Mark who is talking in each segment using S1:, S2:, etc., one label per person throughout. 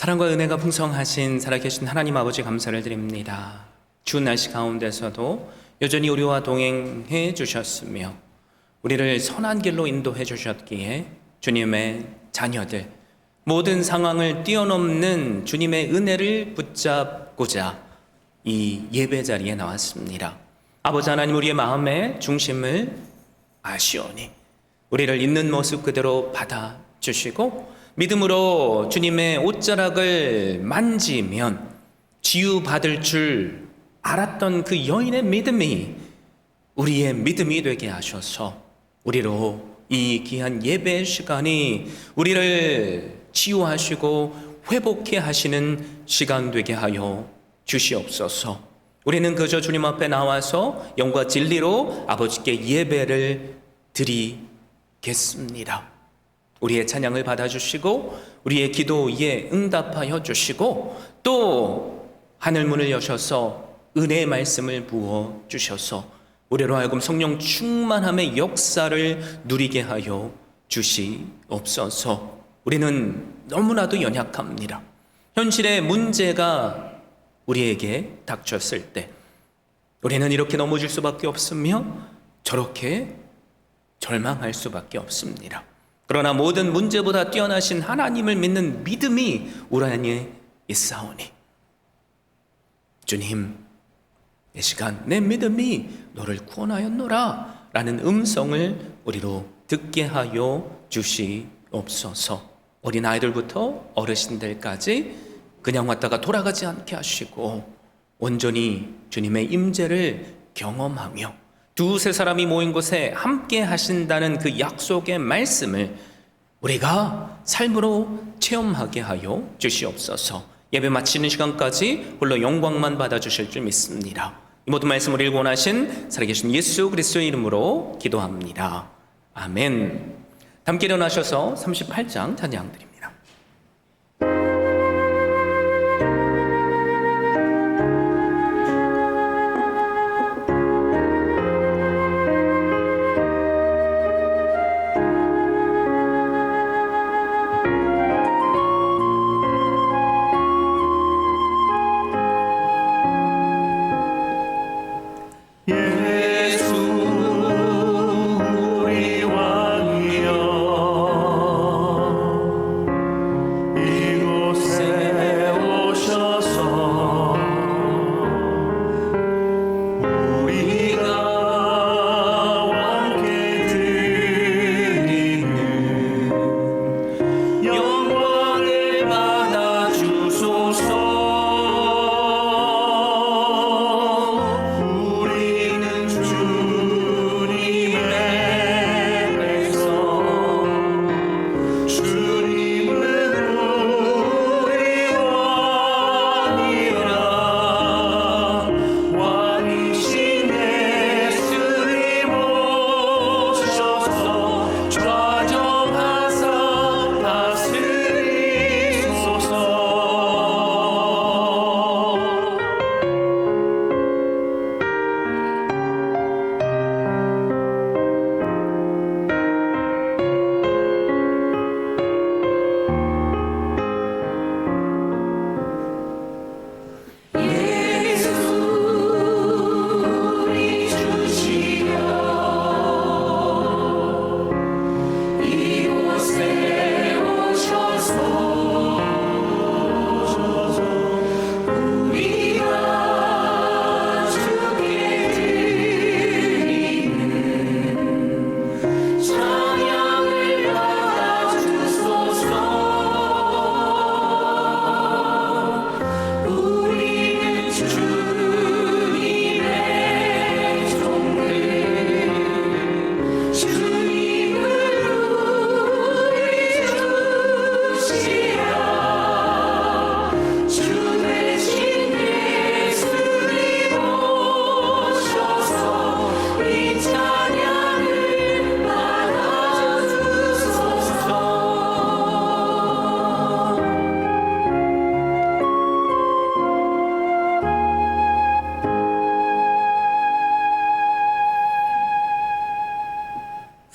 S1: 사랑과 은혜가 풍성하신 살아계신 하나님 아버지 감사를 드립니다. 추운 날씨 가운데서도 여전히 우리와 동행해 주셨으며 우리를 선한 길로 인도해 주셨기에 주님의 자녀들, 모든 상황을 뛰어넘는 주님의 은혜를 붙잡고자 이 예배 자리에 나왔습니다. 아버지 하나님, 우리의 마음의 중심을 아시오니 우리를 있는 모습 그대로 받아주시고 믿음으로 주님의 옷자락을 만지면 치유받을 줄 알았던 그 여인의 믿음이 우리의 믿음이 되게 하셔서 우리로 이 귀한 예배 시간이 우리를 치유하시고 회복해 하시는 시간 되게 하여 주시옵소서. 우리는 그저 주님 앞에 나와서 영과 진리로 아버지께 예배를 드리겠습니다. 우리의 찬양을 받아주시고 우리의 기도에 응답하여 주시고 또 하늘문을 여셔서 은혜의 말씀을 부어 주셔서 우리로 하여금 성령 충만함의 역사를 누리게 하여 주시옵소서. 우리는 너무나도 연약합니다. 현실의 문제가 우리에게 닥쳤을 때 우리는 이렇게 넘어질 수밖에 없으며 저렇게 절망할 수밖에 없습니다. 그러나 모든 문제보다 뛰어나신 하나님을 믿는 믿음이 우리 안에 있사오니 주님, 이 시간 내 믿음이 너를 구원하였노라 라는 음성을 우리로 듣게 하여 주시옵소서. 어린아이들부터 어르신들까지 그냥 왔다가 돌아가지 않게 하시고 온전히 주님의 임재를 경험하며 두세 사람이 모인 곳에 함께 하신다는 그 약속의 말씀을 우리가 삶으로 체험하게 하여 주시옵소서. 예배 마치는 시간까지 홀로 영광만 받아주실 줄 믿습니다. 이 모든 말씀을 읽고 원하신 살아계신 예수 그리스도의 이름으로 기도합니다. 아멘. 함께 일어나셔서 38장 찬양드립니다.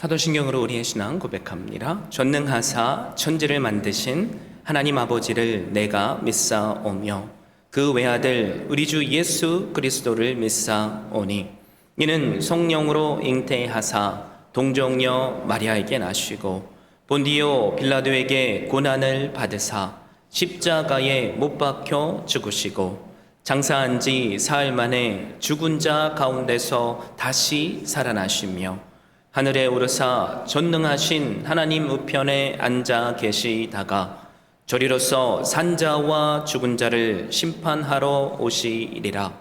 S1: 사도신경으로 우리의 신앙 고백합니다. 전능하사 천지를 만드신 하나님 아버지를 내가 믿사오며 그 외아들 우리 주 예수 그리스도를 믿사오니 이는 성령으로 잉태하사 동정녀 마리아에게 나시고 본디오 빌라도에게 고난을 받으사 십자가에 못 박혀 죽으시고 장사한 지 사흘 만에 죽은 자 가운데서 다시 살아나시며 하늘에 오르사 전능하신 하나님 우편에 앉아 계시다가 저리로서 산자와 죽은 자를 심판하러 오시리라.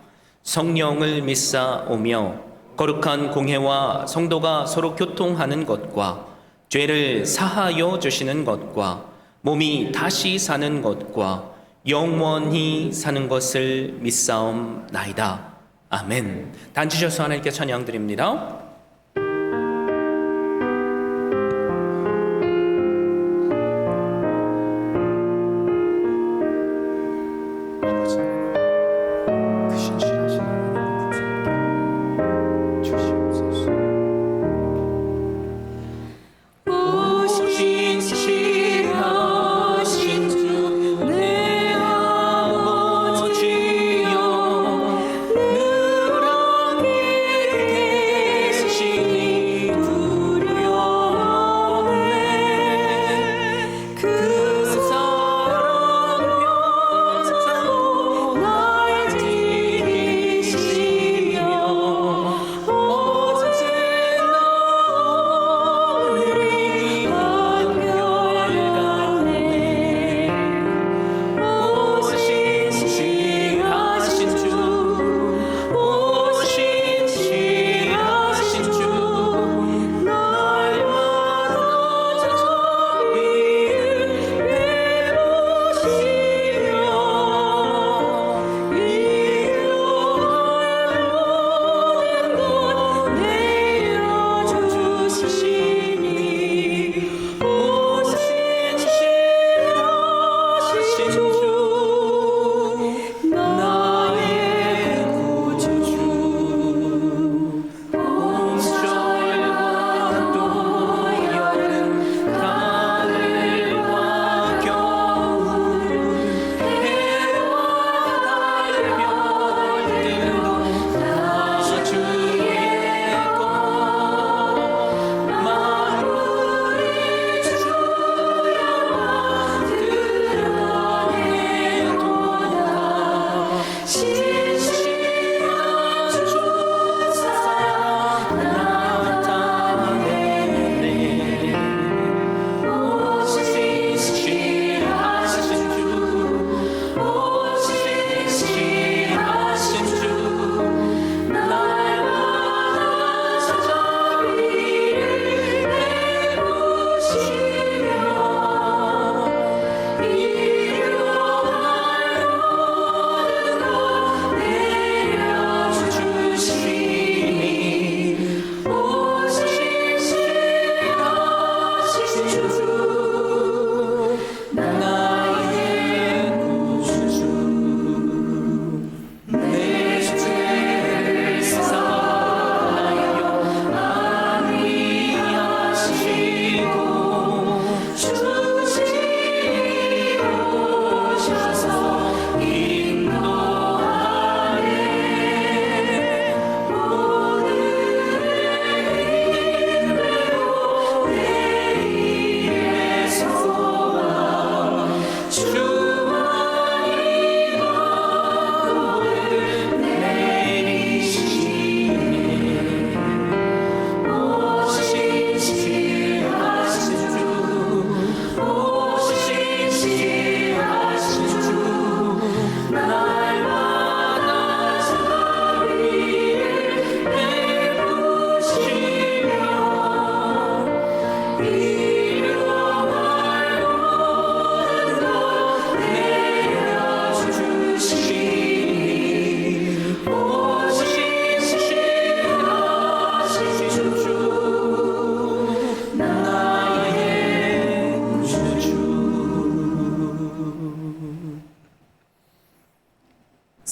S1: 성령을 믿사오며 거룩한 공회와 성도가 서로 교통하는 것과 죄를 사하여 주시는 것과 몸이 다시 사는 것과 영원히 사는 것을 믿사옵나이다. 아멘. 앉으셔서 하나님께 찬양드립니다.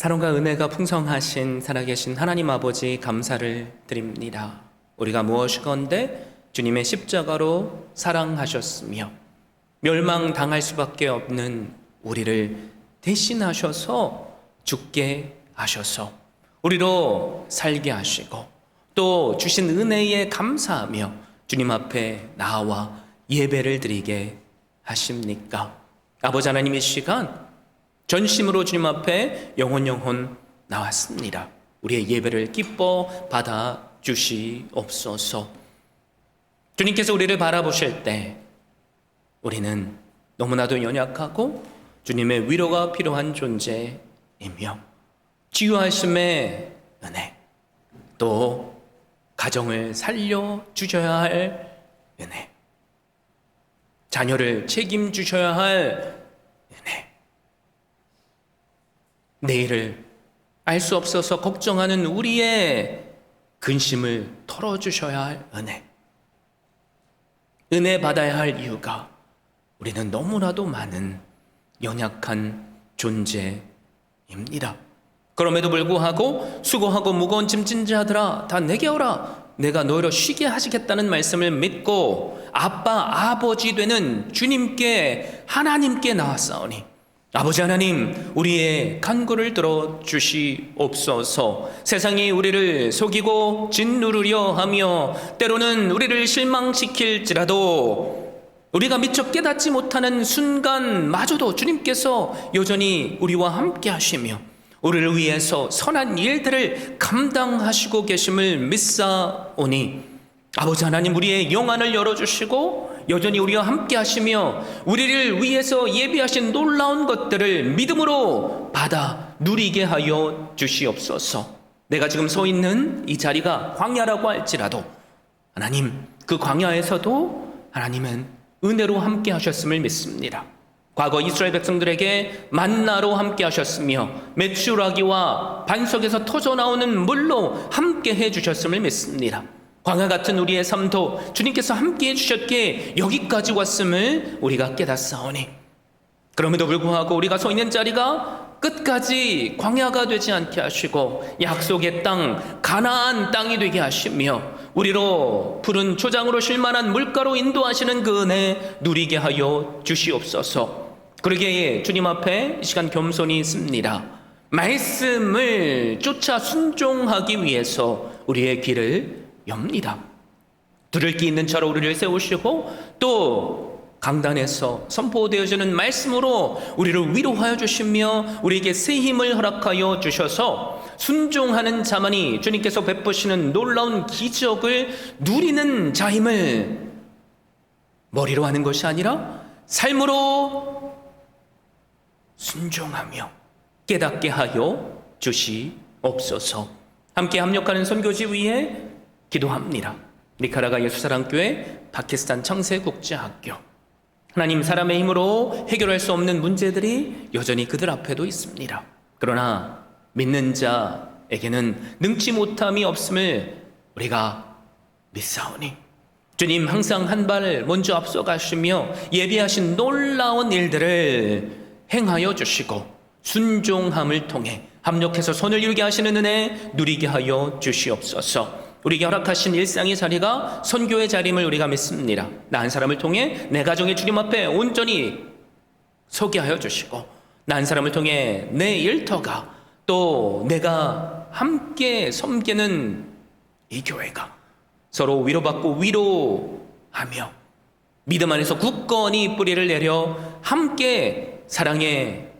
S1: 사랑과 은혜가 풍성하신 살아계신 하나님 아버지 감사를 드립니다. 우리가 무엇이건데 주님의 십자가로 사랑하셨으며 멸망당할 수밖에 없는 우리를 대신하셔서 죽게 하셔서 우리로 살게 하시고 또 주신 은혜에 감사하며 주님 앞에 나와 예배를 드리게 하십니까? 아버지 하나님, 이 시간 전심으로 주님 앞에 영혼 나왔습니다. 우리의 예배를 기뻐 받아 주시옵소서. 주님께서 우리를 바라보실 때 우리는 너무나도 연약하고 주님의 위로가 필요한 존재이며 치유하심의 은혜, 또 가정을 살려주셔야 할 은혜, 자녀를 책임주셔야 할 은혜, 내일을 알 수 없어서 걱정하는 우리의 근심을 털어주셔야 할 은혜 받아야 할 이유가 우리는 너무나도 많은 연약한 존재입니다. 그럼에도 불구하고 수고하고 무거운 짐 진 자들아 다 내게 오라, 내가 너희를 쉬게 하시겠다는 말씀을 믿고 아빠 아버지 되는 주님께 하나님께 나왔사오니 아버지 하나님, 우리의 간구를 들어주시옵소서. 세상이 우리를 속이고 짓누르려 하며 때로는 우리를 실망시킬지라도 우리가 미처 깨닫지 못하는 순간마저도 주님께서 여전히 우리와 함께 하시며 우리를 위해서 선한 일들을 감당하시고 계심을 믿사오니 아버지 하나님, 우리의 영안을 열어주시고 여전히 우리와 함께 하시며 우리를 위해서 예비하신 놀라운 것들을 믿음으로 받아 누리게 하여 주시옵소서. 내가 지금 서 있는 이 자리가 광야라고 할지라도 하나님, 그 광야에서도 하나님은 은혜로 함께 하셨음을 믿습니다. 과거 이스라엘 백성들에게 만나로 함께 하셨으며 메추라기와 반석에서 터져나오는 물로 함께 해주셨음을 믿습니다. 광야 같은 우리의 삶도 주님께서 함께 해주셨기에 여기까지 왔음을 우리가 깨닫사오니 그럼에도 불구하고 우리가 서 있는 자리가 끝까지 광야가 되지 않게 하시고 약속의 땅 가나안 땅이 되게 하시며 우리로 푸른 초장으로 쉴만한 물가로 인도하시는 그 은혜 누리게 하여 주시옵소서. 그러기에 주님 앞에 이 시간 겸손히 있습니다. 말씀을 쫓아 순종하기 위해서 우리의 귀를 엽니다. 들을 귀 있는 자로 우리를 세우시고 또 강단에서 선포되어지는 말씀으로 우리를 위로하여 주시며 우리에게 새 힘을 허락하여 주셔서 순종하는 자만이 주님께서 베푸시는 놀라운 기적을 누리는 자임을 머리로 하는 것이 아니라 삶으로 순종하며 깨닫게 하여 주시옵소서. 함께 합력하는 선교지 위에 기도합니다. 니카라과 예수사랑교회 파키스탄 청세국제학교. 하나님, 사람의 힘으로 해결할 수 없는 문제들이 여전히 그들 앞에도 있습니다. 그러나 믿는 자에게는 능치 못함이 없음을 우리가 믿사오니 주님 항상 한 발 먼저 앞서가시며 예비하신 놀라운 일들을 행하여 주시고 순종함을 통해 합력해서 손을 이루게 하시는 은혜 누리게 하여 주시옵소서. 우리에게 허락하신 일상의 자리가 선교의 자리임을 우리가 믿습니다. 나 한 사람을 통해 내 가정의 주님 앞에 온전히 서게 하여 주시고 나 한 사람을 통해 내 일터가 또 내가 함께 섬기는 이 교회가 서로 위로받고 위로하며 믿음 안에서 굳건히 뿌리를 내려 함께 사랑의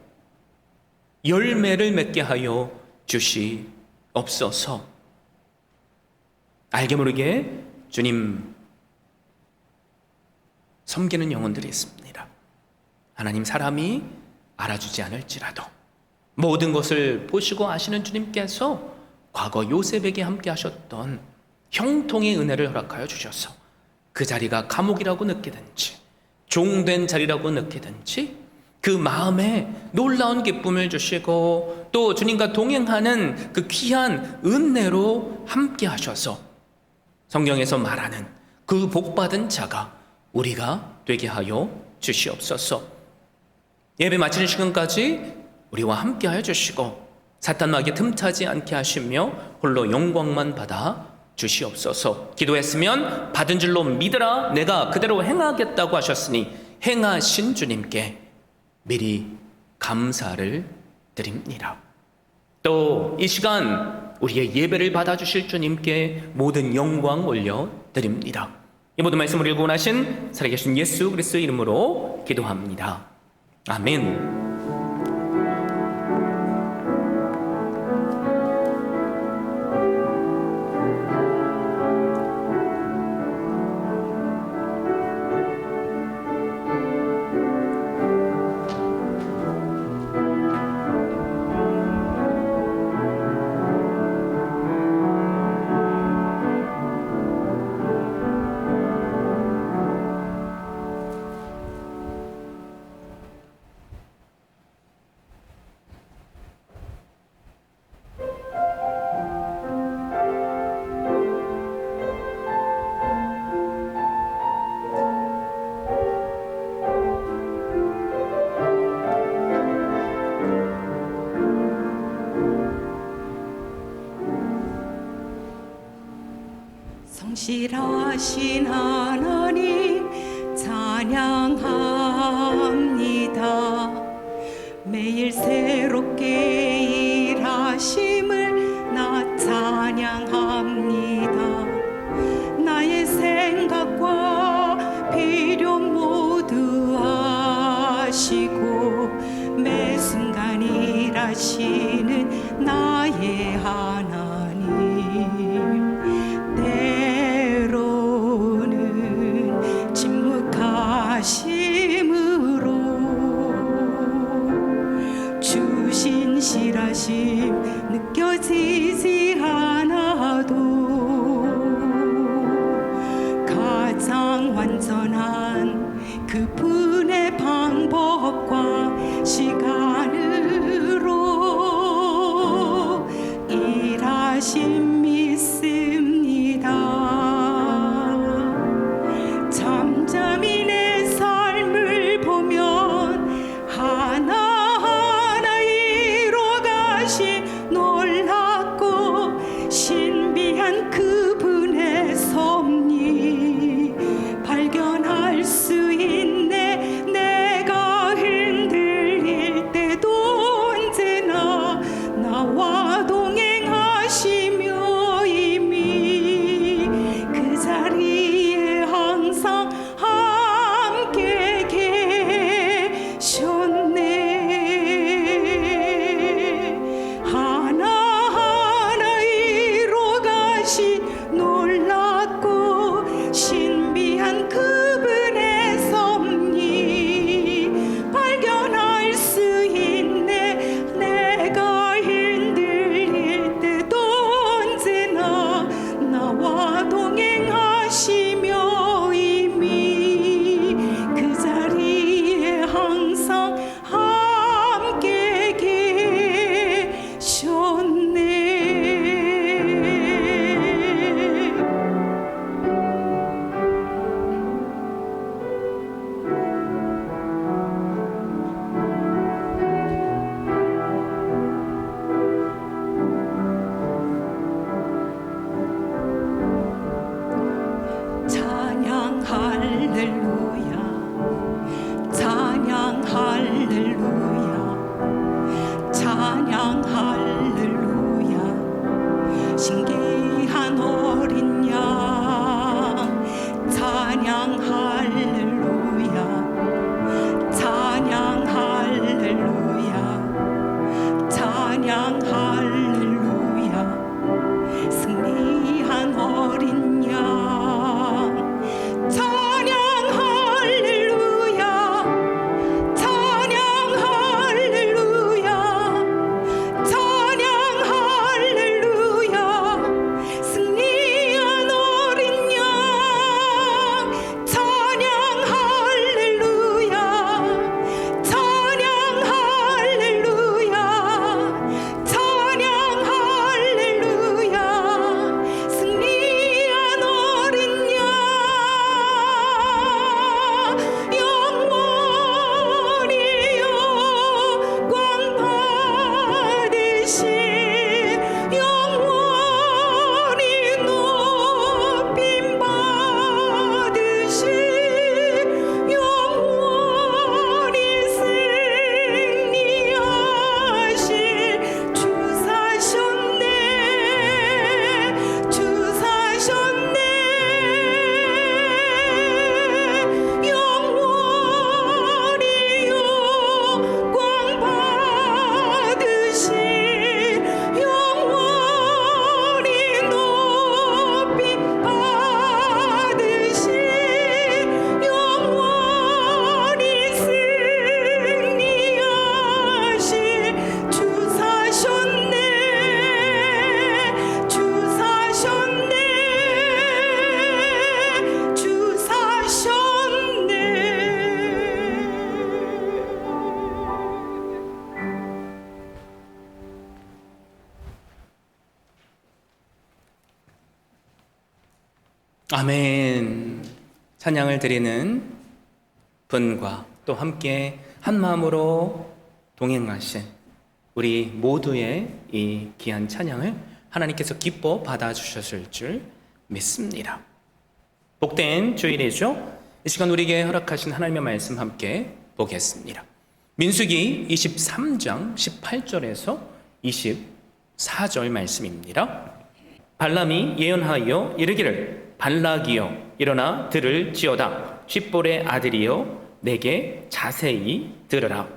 S1: 열매를 맺게 하여 주시옵소서. 알게 모르게 주님 섬기는 영혼들이 있습니다. 하나님, 사람이 알아주지 않을지라도 모든 것을 보시고 아시는 주님께서 과거 요셉에게 함께 하셨던 형통의 은혜를 허락하여 주셔서 그 자리가 감옥이라고 느끼든지 종된 자리라고 느끼든지 그 마음에 놀라운 기쁨을 주시고 또 주님과 동행하는 그 귀한 은혜로 함께 하셔서 성경에서 말하는 그 복받은 자가 우리가 되게 하여 주시옵소서. 예배 마치는 시간까지 우리와 함께 하여 주시고 사탄 마귀에 틈타지 않게 하시며 홀로 영광만 받아 주시옵소서. 기도했으면 받은 줄로 믿으라, 내가 그대로 행하겠다고 하셨으니 행하신 주님께 미리 감사를 드립니다. 또 이 시간 우리의 예배를 받아주실 주님께 모든 영광 올려드립니다. 이 모든 말씀을 읽고 나신 살아계신 예수 그리스도의 이름으로 기도합니다. 아멘.
S2: 성실하신 하나님 찬양합니다. 매일 새롭게 일하심을 나 찬양합니다. 나의 생각과 필요 모두 아시고 매 순간 일하시는 나의 하나님. 때로는 침묵하심으로 주신 실하심 느껴지지 않아도 가장 완전한 그분의 방법과 시간으로 일하심 믿습니다. 잠잠히 내 삶을 보면 하나하나 이뤄가신 놀랍고 신비한 그분의 섭리 발견할 수 있네. 내가 흔들릴 때도 언제나 나와 동행하시며 이미 그 자리에 항상 함께 계셨네. 하나하나 이뤄가신 놀랍고 신비한 그분의 섭리 발견할 수 있네. 내가 흔들릴 때도 언제나 나와 동행하시며 이미 그 자리에 항상 함께 계셨네. 찬양 할렐루야 찬양 할렐루야 찬양 할렐루야 신기한 어린 양 찬양 할렐루야 찬양 할렐루야 찬양 할렐루야 승리한 어린 양 찬양 할렐루야 찬양 할렐루야 찬양 할렐루야
S1: 아멘. 찬양을 드리는 분과 또 함께 한 마음으로 동행하신 우리 모두의 이 귀한 찬양을 하나님께서 기뻐 받아주셨을 줄 믿습니다. 복된 주일이죠. 이 시간 우리에게 허락하신 하나님의 말씀 함께 보겠습니다. 민수기 23장 18절에서 24절 말씀입니다. 발람이 예언하여 이르기를 발락이여 일어나 들을지어다. 십볼의 아들이여 내게 자세히 들으라.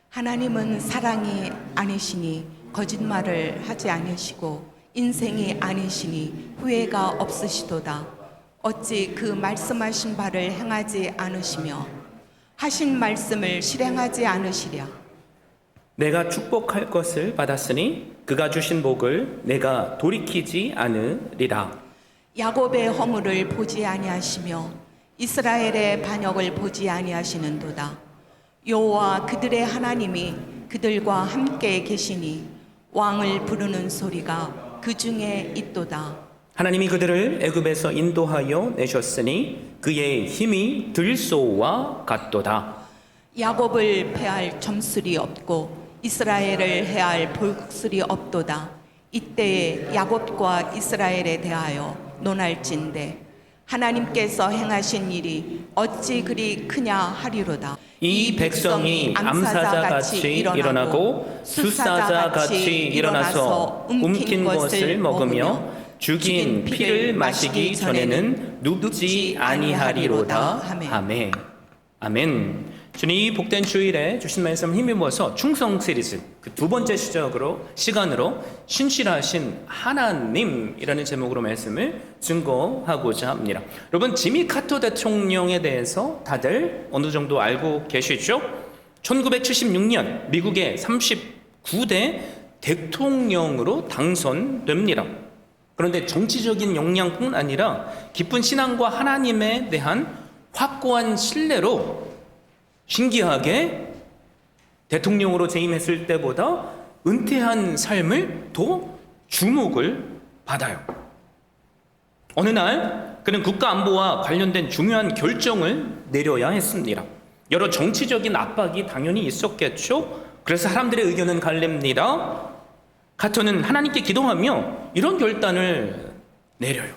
S2: 하나님은 사랑이 아니시니 거짓말을 하지 않으시고 인생이 아니시니 후회가 없으시도다. 어찌 그 말씀하신 바를 행하지 않으시며 하신 말씀을 실행하지 않으시랴.
S1: 내가 축복할 것을 받았으니 그가 주신 복을 내가 돌이키지 않으리라.
S2: 야곱의 허물을 보지 아니하시며 이스라엘의 반역을 보지 아니하시는도다. 여호와 그들의 하나님이 그들과 함께 계시니 왕을 부르는 소리가 그 중에 있도다.
S1: 하나님이 그들을 애굽에서 인도하여 내셨으니 그의 힘이 들소와 같도다.
S2: 야곱을 패할 점술이 없고 이스라엘을 해할 볼국술이 없도다. 이때에 야곱과 이스라엘에 대하여 논할진대 하나님께서 행하신 일이 어찌 그리 크냐 하리로다.
S1: 이 백성이 암사자같이 일어나고 숫사자같이 일어나서 움킨 것을 먹으며 죽인 피를 마시기 전에는 눕지 아니하리로다. 아멘. 아멘. 주님, 이 복된 주일에 주신 말씀 힘입어서 충성 시리즈 그 두 번째 시간으로 신실하신 하나님이라는 제목으로 말씀을 증거하고자 합니다. 여러분, 지미 카터 대통령에 대해서 다들 어느 정도 알고 계시죠? 1976년 미국의 39대 대통령으로 당선됩니다. 그런데 정치적인 역량뿐 아니라 깊은 신앙과 하나님에 대한 확고한 신뢰로 신기하게 대통령으로 재임했을 때보다 은퇴한 삶을 더 주목을 받아요. 어느 날 그는 국가 안보와 관련된 중요한 결정을 내려야 했습니다. 여러 정치적인 압박이 당연히 있었겠죠. 그래서 사람들의 의견은 갈립니다. 카터는 하나님께 기도하며 이런 결단을 내려요.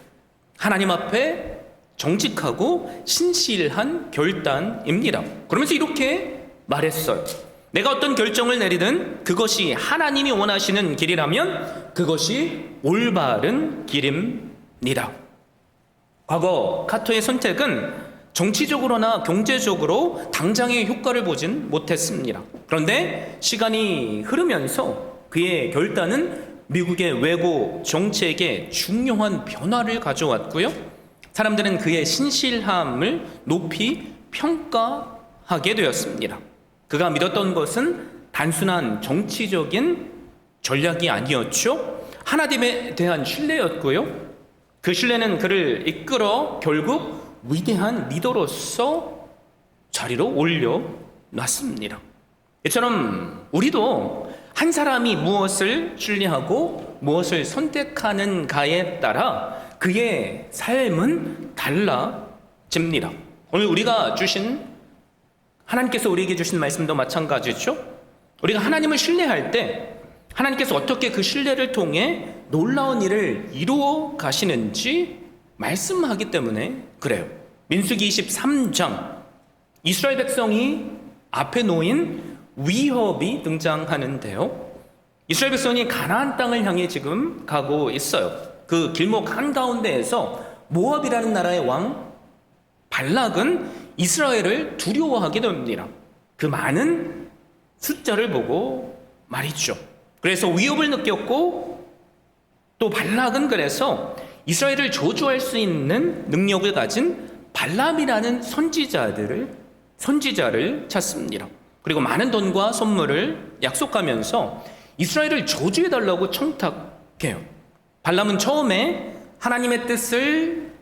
S1: 하나님 앞에 정직하고 신실한 결단입니다. 그러면서 이렇게 말했어요. 내가 어떤 결정을 내리든 그것이 하나님이 원하시는 길이라면 그것이 올바른 길입니다. 과거 카터의 선택은 정치적으로나 경제적으로 당장의 효과를 보진 못했습니다. 그런데 시간이 흐르면서 그의 결단은 미국의 외교 정책에 중요한 변화를 가져왔고요. 사람들은 그의 신실함을 높이 평가하게 되었습니다. 그가 믿었던 것은 단순한 정치적인 전략이 아니었죠. 하나님에 대한 신뢰였고요. 그 신뢰는 그를 이끌어 결국 위대한 리더로서 자리로 올려놨습니다. 이처럼 우리도 한 사람이 무엇을 신뢰하고 무엇을 선택하는가에 따라 그의 삶은 달라집니다. 오늘 하나님께서 우리에게 주신 말씀도 마찬가지죠. 우리가 하나님을 신뢰할 때 하나님께서 어떻게 그 신뢰를 통해 놀라운 일을 이루어 가시는지 말씀하기 때문에 그래요. 민수기 23장 이스라엘 백성이 앞에 놓인 위협이 등장하는데요. 이스라엘 백성이 가나안 땅을 향해 지금 가고 있어요. 그 길목 한가운데에서 모압이라는 나라의 왕 발락은 이스라엘을 두려워하게 됩니다. 그 많은 숫자를 보고 말이죠. 그래서 위협을 느꼈고 또 발락은 그래서 이스라엘을 저주할 수 있는 능력을 가진 발람이라는 선지자를 찾습니다. 그리고 많은 돈과 선물을 약속하면서 이스라엘을 저주해달라고 청탁해요. 발람은 처음에 하나님의 뜻을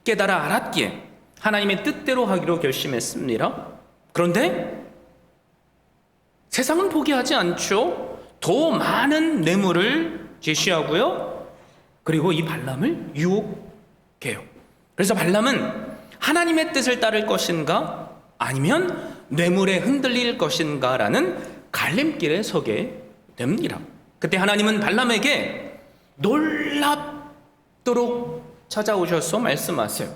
S1: 깨달아 알았기에 하나님의 뜻대로 하기로 결심했습니다. 그런데 세상은 포기하지 않죠. 더 많은 뇌물을 제시하고요. 그리고 이 발람을 유혹해요. 그래서 발람은 하나님의 뜻을 따를 것인가 아니면 뇌물에 흔들릴 것인가라는 갈림길에 서게 됩니다. 그때 하나님은 발람에게 놀랍도록 찾아오셔서 말씀하세요.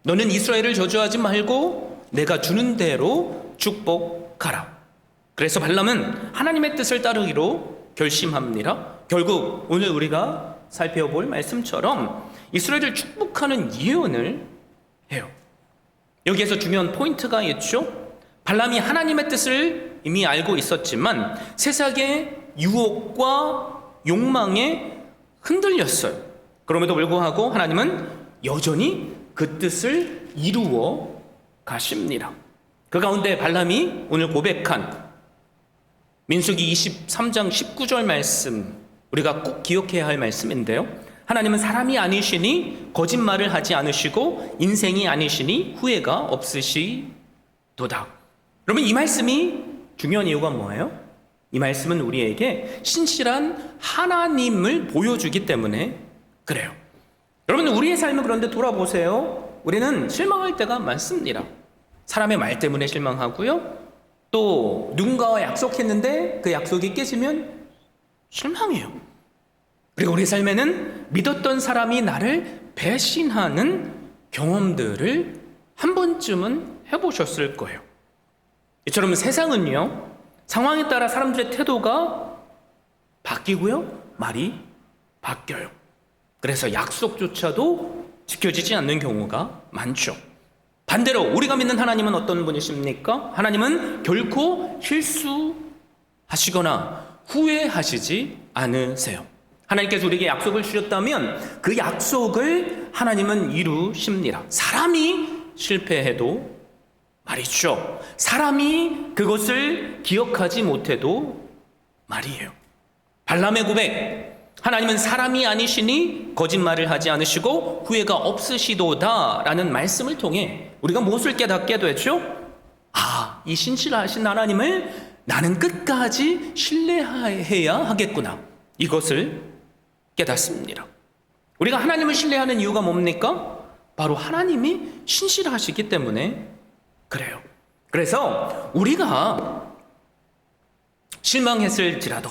S1: 너는 이스라엘을 저주하지 말고 내가 주는 대로 축복하라. 그래서 발람은 하나님의 뜻을 따르기로 결심합니다. 결국 오늘 우리가 살펴볼 말씀처럼 이스라엘을 축복하는 예언을 해요. 여기에서 중요한 포인트가 있죠. 발람이 하나님의 뜻을 이미 알고 있었지만 세상의 유혹과 욕망에 흔들렸어요. 그럼에도 불구하고 하나님은 여전히 그 뜻을 이루어 가십니다. 그 가운데 발람이 오늘 고백한 민수기 23장 19절 말씀, 우리가 꼭 기억해야 할 말씀인데요. 하나님은 사람이 아니시니 거짓말을 하지 않으시고 인생이 아니시니 후회가 없으시도다. 여러분, 이 말씀이 중요한 이유가 뭐예요? 이 말씀은 우리에게 신실한 하나님을 보여주기 때문에 그래요. 여러분, 우리의 삶을 그런데 돌아보세요. 우리는 실망할 때가 많습니다. 사람의 말 때문에 실망하고요. 또 누군가와 약속했는데 그 약속이 깨지면 실망해요. 그리고 우리 삶에는 믿었던 사람이 나를 배신하는 경험들을 한 번쯤은 해보셨을 거예요. 이처럼 세상은요, 상황에 따라 사람들의 태도가 바뀌고요, 말이 바뀌어요. 그래서 약속조차도 지켜지지 않는 경우가 많죠. 반대로 우리가 믿는 하나님은 어떤 분이십니까? 하나님은 결코 실수하시거나 후회하시지 않으세요. 하나님께서 우리에게 약속을 주셨다면 그 약속을 하나님은 이루십니다. 사람이 실패해도 말이죠. 사람이 그것을 기억하지 못해도 말이에요. 발람의 고백, 하나님은 사람이 아니시니 거짓말을 하지 않으시고 후회가 없으시도다 라는 말씀을 통해 우리가 무엇을 깨닫게 되죠? 아, 이 신실하신 하나님을 나는 끝까지 신뢰해야 하겠구나, 이것을 깨닫습니다. 우리가 하나님을 신뢰하는 이유가 뭡니까? 바로 하나님이 신실하시기 때문에 그래요. 그래서 우리가 실망했을지라도,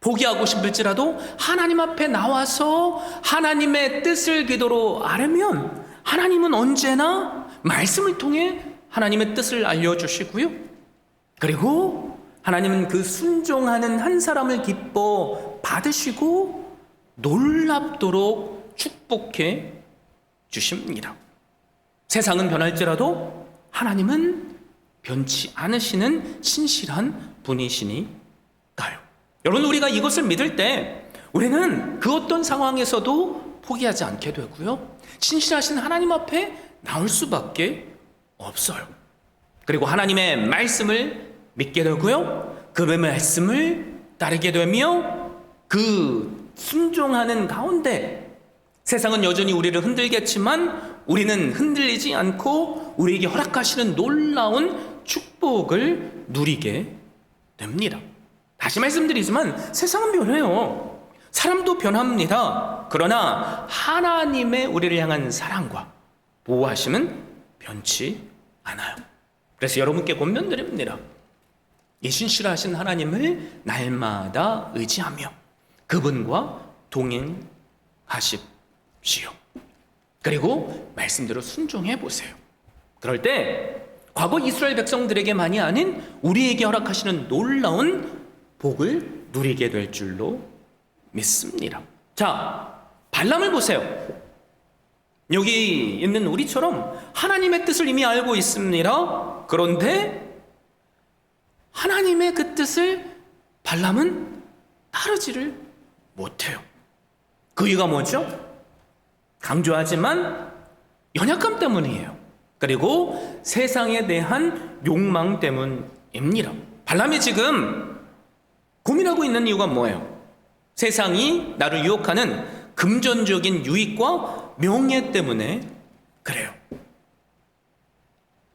S1: 포기하고 싶을지라도 하나님 앞에 나와서 하나님의 뜻을 기도로 아뢰면 하나님은 언제나 말씀을 통해 하나님의 뜻을 알려주시고요. 그리고 하나님은 그 순종하는 한 사람을 기뻐 받으시고 놀랍도록 축복해 주십니다. 세상은 변할지라도 하나님은 변치 않으시는 신실한 분이시니까요. 여러분, 우리가 이것을 믿을 때 우리는 그 어떤 상황에서도 포기하지 않게 되고요, 신실하신 하나님 앞에 나올 수밖에 없어요. 그리고 하나님의 말씀을 믿게 되고요, 그 말씀을 따르게 되며 그 순종하는 가운데 세상은 여전히 우리를 흔들겠지만 우리는 흔들리지 않고 우리에게 허락하시는 놀라운 축복을 누리게 됩니다. 다시 말씀드리지만 세상은 변해요. 사람도 변합니다. 그러나 하나님의 우리를 향한 사랑과 보호하심은 변치 않아요. 그래서 여러분께 권면드립니다. 이 신실하신 하나님을 날마다 의지하며 그분과 동행하십시오. 그리고 말씀대로 순종해 보세요. 그럴 때 과거 이스라엘 백성들에게만이 아닌 우리에게 허락하시는 놀라운 복을 누리게 될 줄로 믿습니다. 자, 발람을 보세요. 여기 있는 우리처럼 하나님의 뜻을 이미 알고 있습니다. 그런데 하나님의 그 뜻을 발람은 따르지를 못해요. 그 이유가 뭐죠? 강조하지만 연약함 때문이에요. 그리고 세상에 대한 욕망 때문입니다. 발람이 지금 고민하고 있는 이유가 뭐예요? 세상이 나를 유혹하는 금전적인 유익과 명예 때문에 그래요.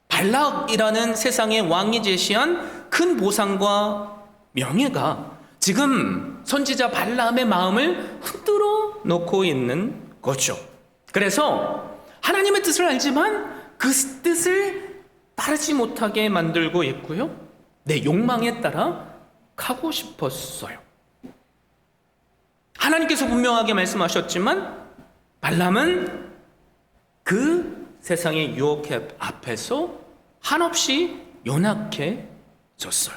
S1: 발락이라는 세상의 왕이 제시한 큰 보상과 명예가 지금 선지자 발람의 마음을 흔들어 놓고 있는 거죠. 그래서 하나님의 뜻을 알지만 그 뜻을 따르지 못하게 만들고 있고요. 내 욕망에 따라 가고 싶었어요. 하나님께서 분명하게 말씀하셨지만 발람은 그 세상의 유혹 앞에서 한없이 연약해졌어요.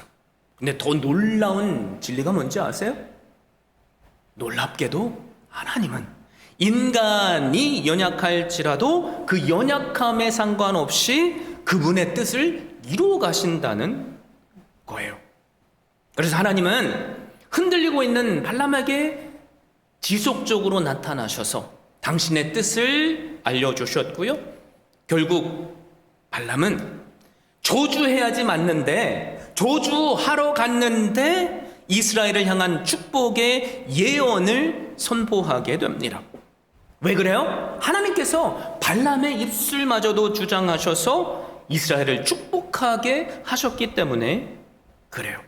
S1: 근데 더 놀라운 진리가 뭔지 아세요? 놀랍게도 하나님은 인간이 연약할지라도 그 연약함에 상관없이 그분의 뜻을 이루어 가신다는 거예요. 그래서 하나님은 흔들리고 있는 발람에게 지속적으로 나타나셔서 당신의 뜻을 알려주셨고요. 결국 발람은 저주해야지 맞는데, 저주하러 갔는데 이스라엘을 향한 축복의 예언을 선포하게 됩니다. 왜 그래요? 하나님께서 발람의 입술마저도 주장하셔서 이스라엘을 축복하게 하셨기 때문에 그래요.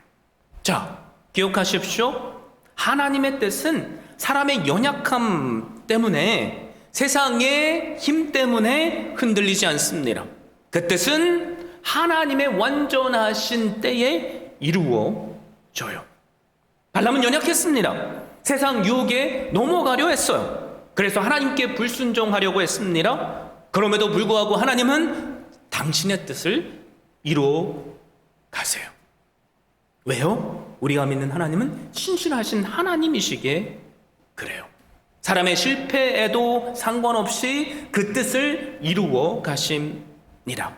S1: 자, 기억하십시오. 하나님의 뜻은 사람의 연약함 때문에, 세상의 힘 때문에 흔들리지 않습니다. 그 뜻은 하나님의 완전하신 때에 이루어져요. 발람은 연약했습니다. 세상 유혹에 넘어가려 했어요. 그래서 하나님께 불순종하려고 했습니다. 그럼에도 불구하고 하나님은 당신의 뜻을 이루어 가세요. 왜요? 우리가 믿는 하나님은 신실하신 하나님이시기에 그래요. 사람의 실패에도 상관없이 그 뜻을 이루어 가십니다.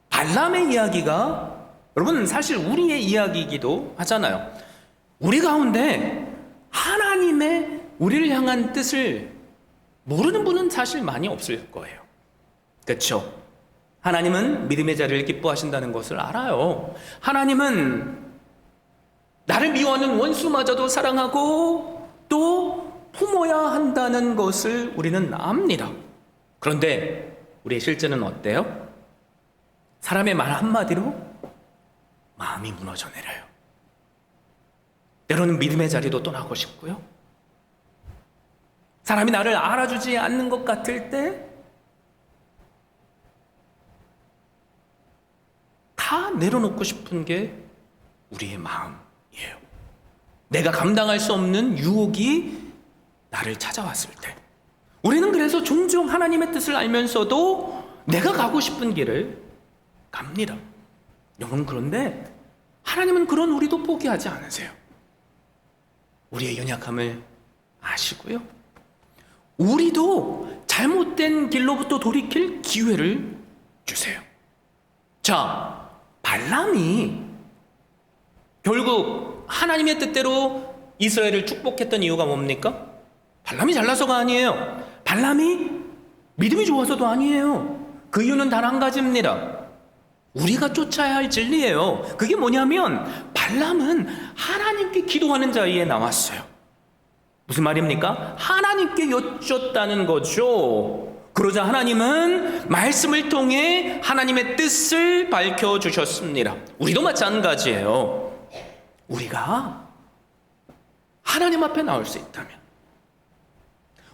S1: 발람의 이야기가 여러분 사실 우리의 이야기이기도 하잖아요. 우리 가운데 하나님의 우리를 향한 뜻을 모르는 분은 사실 많이 없을 거예요. 그렇죠? 하나님은 믿음의 자리를 기뻐하신다는 것을 알아요. 하나님은 나를 미워하는 원수마저도 사랑하고 또 품어야 한다는 것을 우리는 압니다. 그런데 우리의 실제는 어때요? 사람의 말 한마디로 마음이 무너져 내려요. 때로는 믿음의 자리도 떠나고 싶고요. 사람이 나를 알아주지 않는 것 같을 때 다 내려놓고 싶은 게 우리의 마음이에요. 내가 감당할 수 없는 유혹이 나를 찾아왔을 때 우리는 그래서 종종 하나님의 뜻을 알면서도 내가 가고 싶은 길을 갑니다. 여러분, 그런데 하나님은 그런 우리도 포기하지 않으세요. 우리의 연약함을 아시고요. 우리도 잘못된 길로부터 돌이킬 기회를 주세요. 자, 발람이 결국 하나님의 뜻대로 이스라엘을 축복했던 이유가 뭡니까? 발람이 잘나서가 아니에요. 발람이 믿음이 좋아서도 아니에요. 그 이유는 단 한 가지입니다. 우리가 쫓아야 할 진리예요. 그게 뭐냐면 발람은 하나님께 기도하는 자리에 나왔어요. 무슨 말입니까? 하나님께 여쭙다는 거죠. 그러자 하나님은 말씀을 통해 하나님의 뜻을 밝혀주셨습니다. 우리도 마찬가지예요. 우리가 하나님 앞에 나올 수 있다면,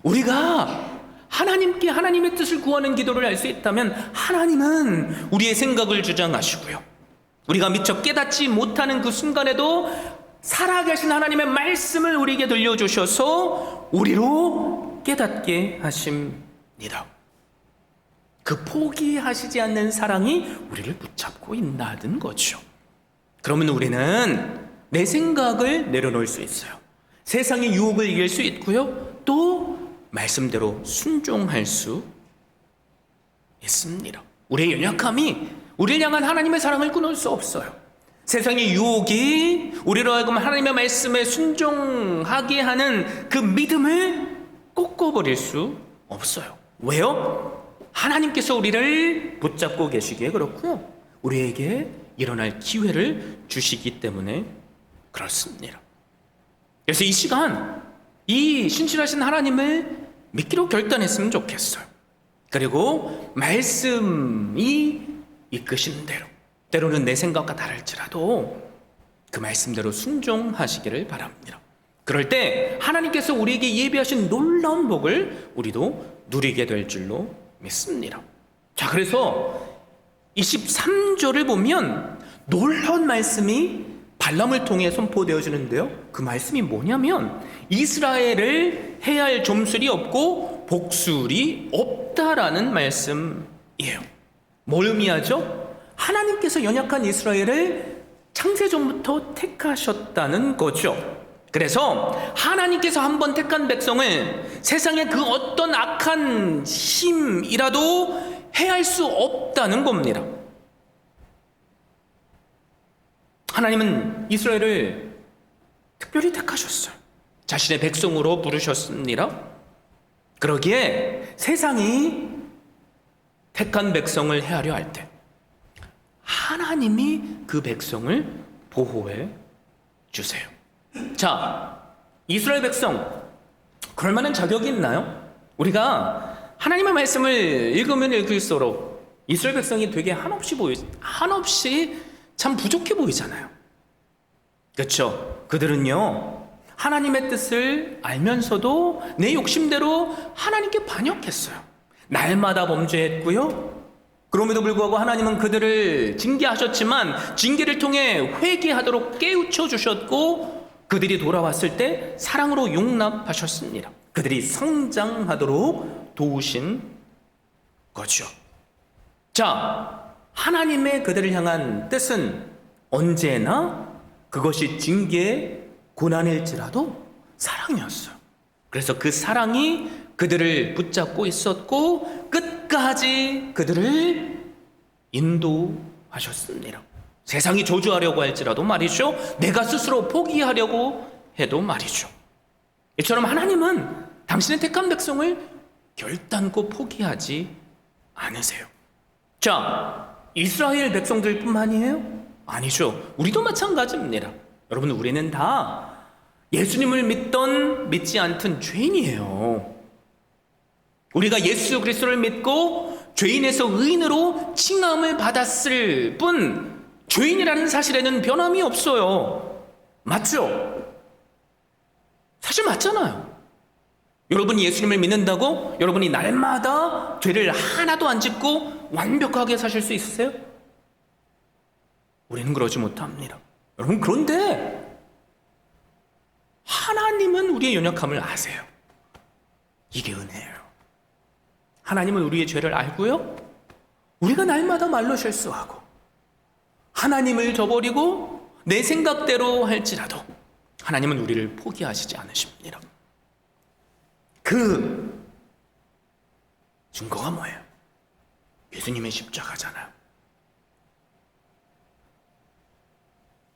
S1: 우리가 하나님께 하나님의 뜻을 구하는 기도를 할 수 있다면 하나님은 우리의 생각을 주장하시고요. 우리가 미처 깨닫지 못하는 그 순간에도 살아계신 하나님의 말씀을 우리에게 들려주셔서 우리로 깨닫게 하십니다. 그 포기하시지 않는 사랑이 우리를 붙잡고 있다는 거죠. 그러면 우리는 내 생각을 내려놓을 수 있어요. 세상의 유혹을 이길 수 있고요. 또 말씀대로 순종할 수 있습니다. 우리의 연약함이 우리를 향한 하나님의 사랑을 끊을 수 없어요. 세상의 유혹이 우리로 하여금 하나님의 말씀에 순종하게 하는 그 믿음을 꺾어버릴 수 없어요. 왜요? 하나님께서 우리를 붙잡고 계시기에 그렇고요. 우리에게 일어날 기회를 주시기 때문에 그렇습니다. 그래서 이 시간 이 신실하신 하나님을 믿기로 결단했으면 좋겠어요. 그리고 말씀이 이끄시는 대로, 때로는 내 생각과 다를지라도 그 말씀대로 순종하시기를 바랍니다. 그럴 때 하나님께서 우리에게 예비하신 놀라운 복을 우리도 누리게 될 줄로 믿습니다. 자, 그래서 23절을 보면 놀라운 말씀이 발람을 통해 선포되어지는데요. 그 말씀이 뭐냐면 이스라엘을 해할 점술이 없고 복술이 없다라는 말씀이에요. 뭘 의미하죠? 하나님께서 연약한 이스라엘을 창세전부터 택하셨다는 거죠. 그래서 하나님께서 한번 택한 백성을 세상의 그 어떤 악한 힘이라도 해할 수 없다는 겁니다. 하나님은 이스라엘을 특별히 택하셨어요. 자신의 백성으로 부르셨습니다. 그러기에 세상이 택한 백성을 해하려 할 때 하나님이 그 백성을 보호해 주세요. 자, 이스라엘 백성 그럴 만한 자격이 있나요? 우리가 하나님의 말씀을 읽으면 읽을수록 이스라엘 백성이 되게 한없이 참 부족해 보이잖아요. 그렇죠? 그들은요 하나님의 뜻을 알면서도 내 욕심대로 하나님께 반역했어요. 날마다 범죄했고요. 그럼에도 불구하고 하나님은 그들을 징계하셨지만 징계를 통해 회개하도록 깨우쳐 주셨고 그들이 돌아왔을 때 사랑으로 용납하셨습니다. 그들이 성장하도록 도우신 거죠. 자, 하나님의 그들을 향한 뜻은 언제나 그것이 징계, 고난일지라도 사랑이었어요. 그래서 그 사랑이 그들을 붙잡고 있었고 끝까지 그들을 인도하셨습니다. 세상이 저주하려고 할지라도 말이죠. 내가 스스로 포기하려고 해도 말이죠. 이처럼 하나님은 당신의 택한 백성을 결단코 포기하지 않으세요. 자, 이스라엘 백성들뿐만이에요? 아니죠. 우리도 마찬가지입니다. 여러분, 우리는 다 예수님을 믿던 믿지 않던 죄인이에요. 우리가 예수 그리스도를 믿고 죄인에서 의인으로 칭함을 받았을 뿐 죄인이라는 사실에는 변함이 없어요. 맞죠? 사실 맞잖아요. 여러분이 예수님을 믿는다고 여러분이 날마다 죄를 하나도 안 짓고 완벽하게 사실 수 있으세요? 우리는 그러지 못합니다. 여러분, 그런데 하나님은 우리의 연약함을 아세요. 이게 은혜예요. 하나님은 우리의 죄를 알고요. 우리가 날마다 말로 실수하고 하나님을 저버리고 내 생각대로 할지라도 하나님은 우리를 포기하시지 않으십니다. 그 증거가 뭐예요? 예수님의 십자가잖아요.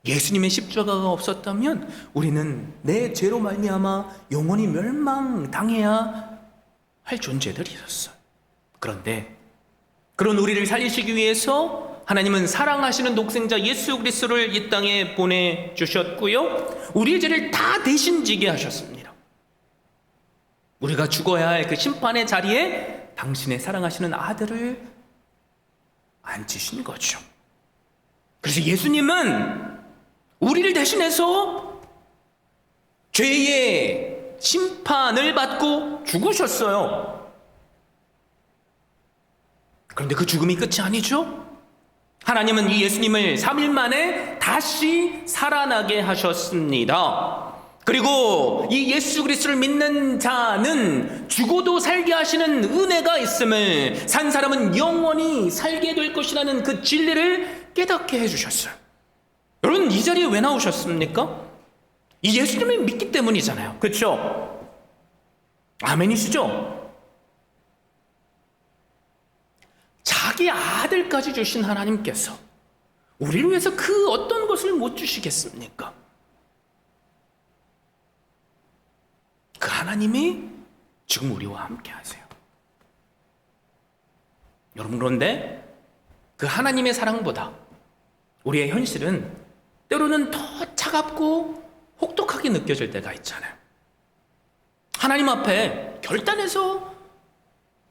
S1: 예수님의 십자가가 없었다면 우리는 내 죄로 말미암아 영원히 멸망당해야 할 존재들이 있었어요. 그런데 그런 우리를 살리시기 위해서 하나님은 사랑하시는 독생자 예수 그리스도를 이 땅에 보내주셨고요. 우리의 죄를 다 대신 지게 하셨습니다. 우리가 죽어야 할 그 심판의 자리에 당신의 사랑하시는 아들을 앉히신 거죠. 그래서 예수님은 우리를 대신해서 죄의 심판을 받고 죽으셨어요. 그런데 그 죽음이 끝이 아니죠. 하나님은 이 예수님을 3일 만에 다시 살아나게 하셨습니다. 그리고 이 예수 그리스도를 믿는 자는 죽어도 살게 하시는 은혜가 있음을, 산 사람은 영원히 살게 될 것이라는 그 진리를 깨닫게 해주셨어요. 여러분, 이 자리에 왜 나오셨습니까? 이 예수님을 믿기 때문이잖아요. 그렇죠? 아멘이시죠? 자기 아들까지 주신 하나님께서 우리를 위해서 그 어떤 것을 못 주시겠습니까? 그 하나님이 지금 우리와 함께 하세요. 여러분, 그런데 그 하나님의 사랑보다 우리의 현실은 때로는 더 차갑고 혹독하게 느껴질 때가 있잖아요. 하나님 앞에 결단해서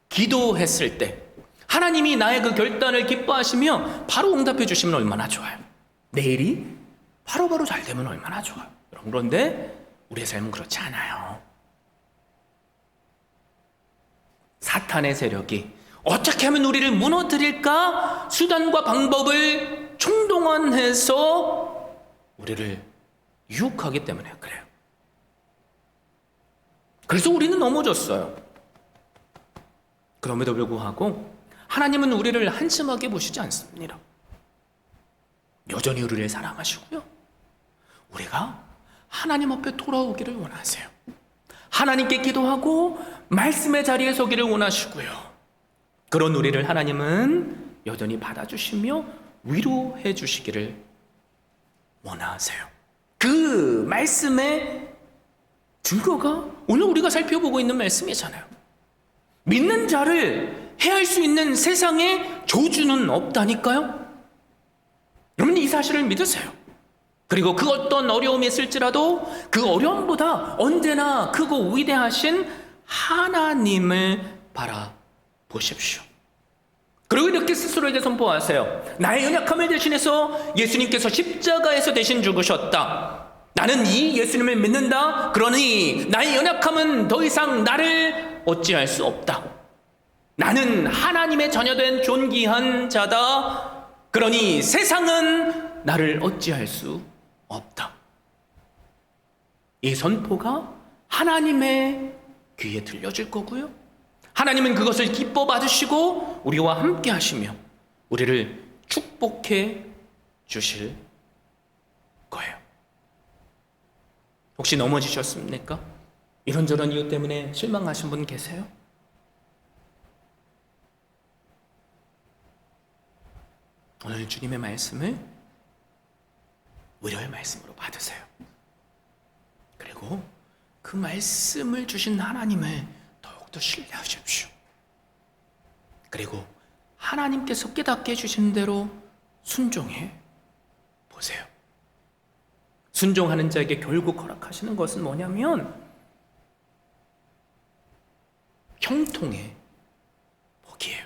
S1: 기도했을 때 하나님이 나의 그 결단을 기뻐하시며 바로 응답해 주시면 얼마나 좋아요. 내일이 바로바로 잘 되면 얼마나 좋아요. 여러분, 그런데 우리의 삶은 그렇지 않아요. 사탄의 세력이 어떻게 하면 우리를 무너뜨릴까 수단과 방법을 총동원해서 우리를 유혹하기 때문에 그래요. 그래서 우리는 넘어졌어요. 그럼에도 불구하고 하나님은 우리를 한심하게 보시지 않습니다. 여전히 우리를 사랑하시고요. 우리가 하나님 앞에 돌아오기를 원하세요. 하나님께 기도하고 말씀의 자리에 서기를 원하시고요. 그런 우리를 하나님은 여전히 받아주시며 위로해 주시기를 원하세요. 그 말씀의 증거가 오늘 우리가 살펴보고 있는 말씀이잖아요. 믿는 자를 해할 수 있는 세상에 저주는 없다니까요. 여러분 이 사실을 믿으세요. 그리고 그 어떤 어려움이 있을지라도 그 어려움보다 언제나 크고 위대하신 하나님을 바라보십시오. 그리고 이렇게 스스로에게 선포하세요. 나의 연약함을 대신해서 예수님께서 십자가에서 대신 죽으셨다. 나는 이 예수님을 믿는다. 그러니 나의 연약함은 더 이상 나를 어찌할 수 없다. 나는 하나님의 자녀된 존귀한 자다. 그러니 세상은 나를 어찌할 수 없다. 이 선포가 하나님의 귀에 들려질 거고요. 하나님은 그것을 기뻐 받으시고 우리와 함께 하시며 우리를 축복해 주실 거예요. 혹시 넘어지셨습니까? 이런저런 이유 때문에 실망하신 분 계세요? 오늘 주님의 말씀을 위로의 말씀으로 받으세요. 그리고 그 말씀을 주신 하나님을 더욱더 신뢰하십시오. 그리고 하나님께서 깨닫게 해주신 대로 순종해 보세요. 순종하는 자에게 결국 허락하시는 것은 뭐냐면 형통의 복이에요.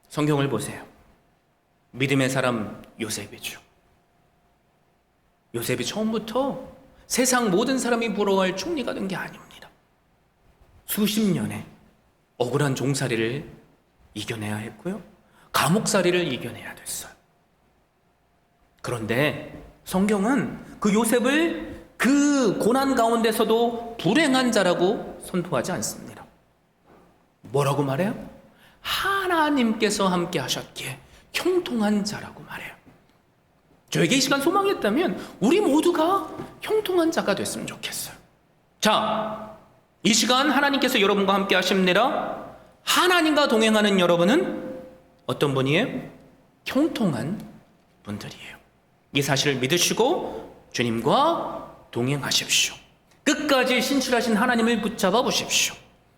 S1: 성경을 보세요. 믿음의 사람 요셉이죠. 요셉이 처음부터 세상 모든 사람이 부러워할 총리가 된 게 아닙니다. 수십 년의 억울한 종살이를 이겨내야 했고요. 감옥살이를 이겨내야 됐어요. 그런데 성경은 그 요셉을 그 고난 가운데서도 불행한 자라고 선포하지 않습니다. 뭐라고 말해요? 하나님께서 함께 하셨기에 형통한 자라고 말해요. 저에게 이 시간 소망이 있다면 우리 모두가 형통한 자가 됐으면 좋겠어요. 자, 이 시간 하나님께서 여러분과 함께 하십니다. 하나님과 동행하는 여러분은 어떤 분이에요? 형통한 분들이에요. 이 사실을 믿으시고 주님과 동행하십시오. 끝까지 신실하신 하나님을 붙잡아 보십시오.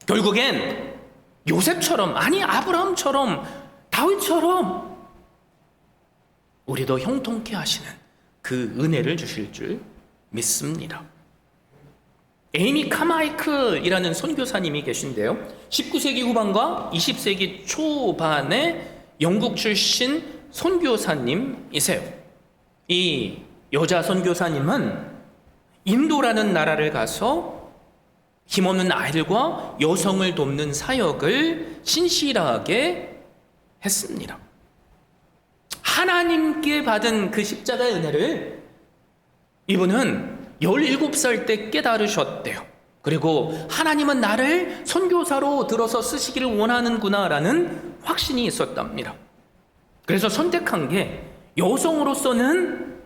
S1: 결국엔 요셉처럼, 아니 아브라함처럼, 다윗처럼 우리도 형통케 하시는 그 은혜를 주실 줄 믿습니다. 에이미 카마이클이라는 선교사님이 계신데요. 19세기 후반과 20세기 초반의 영국 출신 선교사님이세요. 이 여자 선교사님은 인도라는 나라를 가서 힘없는 아이들과 여성을 돕는 사역을 신실하게 했습니다. 하나님께 받은 그 십자가의 은혜를 이분은 17살 때 깨달으셨대요. 그리고 하나님은 나를 선교사로 들어서 쓰시기를 원하는구나라는 확신이 있었답니다. 그래서 선택한 게 여성으로서는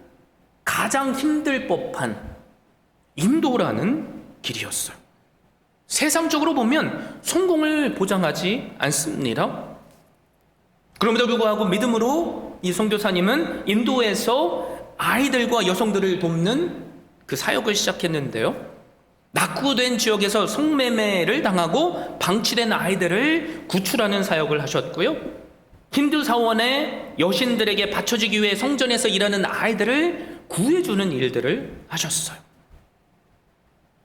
S1: 가장 힘들 법한 인도라는 길이었어요. 세상적으로 보면 성공을 보장하지 않습니다. 그럼에도 불구하고 믿음으로 이 선교사님은 인도에서 아이들과 여성들을 돕는 그 사역을 시작했는데요. 낙후된 지역에서 성매매를 당하고 방치된 아이들을 구출하는 사역을 하셨고요. 힌두 사원의 여신들에게 바쳐지기 위해 성전에서 일하는 아이들을 구해주는 일들을 하셨어요.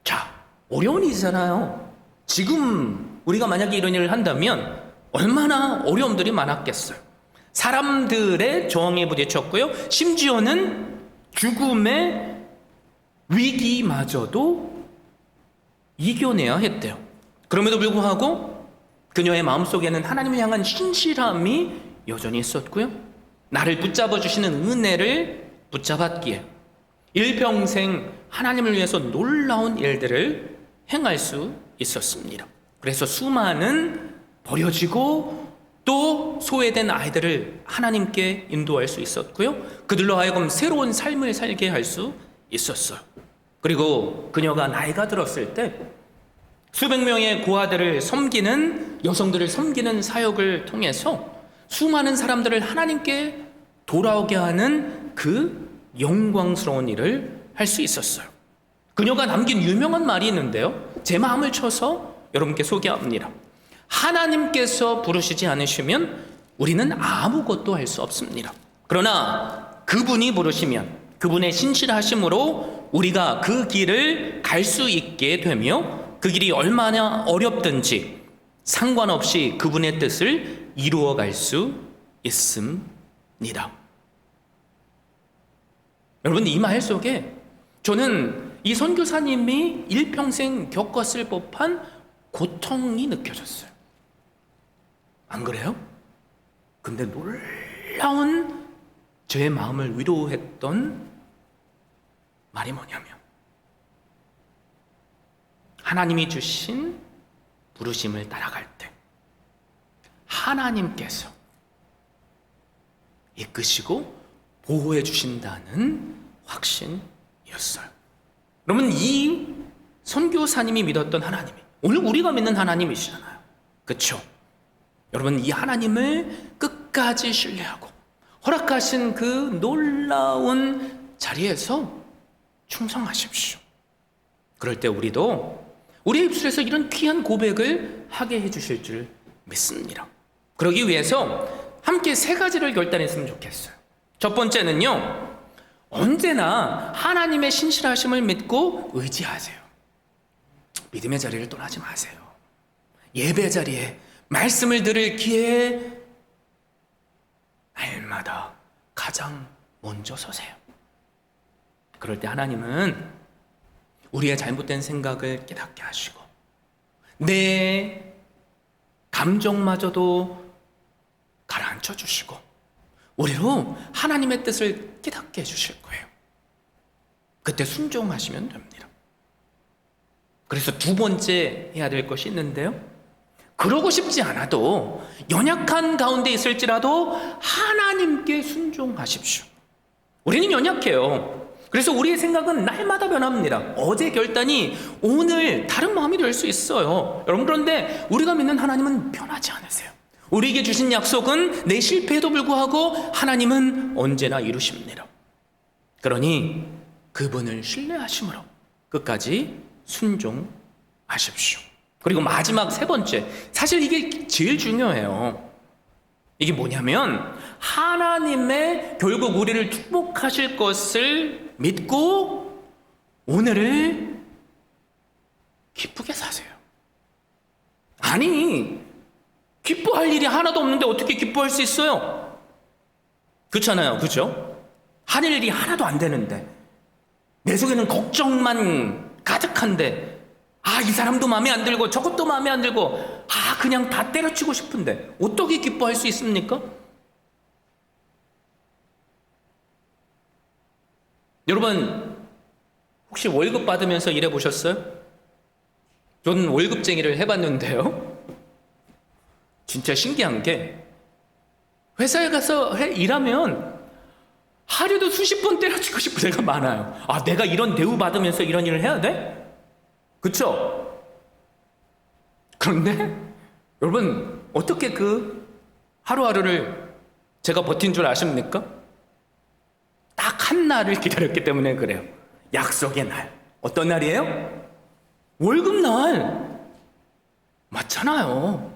S1: 자, 어려운 일이잖아요. 지금 우리가 만약에 이런 일을 한다면 얼마나 어려움들이 많았겠어요. 사람들의 저항에 부딪혔고요. 심지어는 죽음의 위기마저도 이겨내야 했대요. 그럼에도 불구하고 그녀의 마음속에는 하나님을 향한 신실함이 여전히 있었고요. 나를 붙잡아 주시는 은혜를 붙잡았기에 일평생 하나님을 위해서 놀라운 일들을 행할 수 있었습니다. 그래서 수많은 버려지고 또 소외된 아이들을 하나님께 인도할 수 있었고요. 그들로 하여금 새로운 삶을 살게 할 수 있었어요. 그리고 그녀가 나이가 들었을 때 수백 명의 고아들을 섬기는, 여성들을 섬기는 사역을 통해서 수많은 사람들을 하나님께 돌아오게 하는 그 영광스러운 일을 할 수 있었어요. 그녀가 남긴 유명한 말이 있는데요, 제 마음을 쳐서 여러분께 소개합니다. 하나님께서 부르시지 않으시면 우리는 아무것도 할 수 없습니다. 그러나 그분이 부르시면 그분의 신실하심으로 우리가 그 길을 갈 수 있게 되며 그 길이 얼마나 어렵든지 상관없이 그분의 뜻을 이루어 갈 수 있습니다. 여러분, 이 말 속에 저는 이 선교사님이 일평생 겪었을 법한 고통이 느껴졌어요. 안 그래요? 근데 놀라운 제 마음을 위로했던 말이 뭐냐면, 하나님이 주신 부르심을 따라갈 때 하나님께서 이끄시고 보호해 주신다는 확신이었어요. 여러분, 이 선교사님이 믿었던 하나님이 오늘 우리가 믿는 하나님이시잖아요. 그렇죠? 여러분, 이 하나님을 끝까지 신뢰하고 허락하신 그 놀라운 자리에서 충성하십시오. 그럴 때 우리도 우리의 입술에서 이런 귀한 고백을 하게 해주실 줄 믿습니다. 그러기 위해서 함께 세 가지를 결단했으면 좋겠어요. 첫 번째는요, 언제나 하나님의 신실하심을 믿고 의지하세요. 믿음의 자리를 떠나지 마세요. 예배 자리에 말씀을 들을 기회에 날마다 가장 먼저 서세요. 그럴 때 하나님은 우리의 잘못된 생각을 깨닫게 하시고 내 감정마저도 가라앉혀 주시고 우리로 하나님의 뜻을 깨닫게 해주실 거예요. 그때 순종하시면 됩니다. 그래서 두 번째 해야 될 것이 있는데요, 그러고 싶지 않아도 연약한 가운데 있을지라도 하나님께 순종하십시오. 우리는 연약해요. 그래서 우리의 생각은 날마다 변합니다. 어제 결단이 오늘 다른 마음이 될 수 있어요. 여러분, 그런데 우리가 믿는 하나님은 변하지 않으세요. 우리에게 주신 약속은 내 실패에도 불구하고 하나님은 언제나 이루십니다. 그러니 그분을 신뢰하심으로 끝까지 순종하십시오. 그리고 마지막 세 번째, 사실 이게 제일 중요해요. 이게 뭐냐면 하나님의 결국 우리를 축복하실 것을 믿고 오늘을 기쁘게 사세요. 아니, 기뻐할 일이 하나도 없는데 어떻게 기뻐할 수 있어요? 그렇잖아요, 그렇죠? 하늘 일이 하나도 안 되는데 내 속에는 걱정만 가득한데, 이 사람도 마음에 안 들고 저것도 마음에 안 들고 그냥 다 때려치고 싶은데 어떻게 기뻐할 수 있습니까? 여러분, 혹시 월급 받으면서 일해 보셨어요? 저는 월급쟁이를 해봤는데요, 진짜 신기한 게 회사에 가서 일하면 하루도 수십 번 때려치고 싶을 때가 많아요. 내가 이런 대우 받으면서 이런 일을 해야 돼? 그쵸? 그런데 여러분, 어떻게 그 하루하루를 제가 버틴 줄 아십니까? 딱 한 날을 기다렸기 때문에 그래요. 약속의 날. 어떤 날이에요? 월급날. 맞잖아요.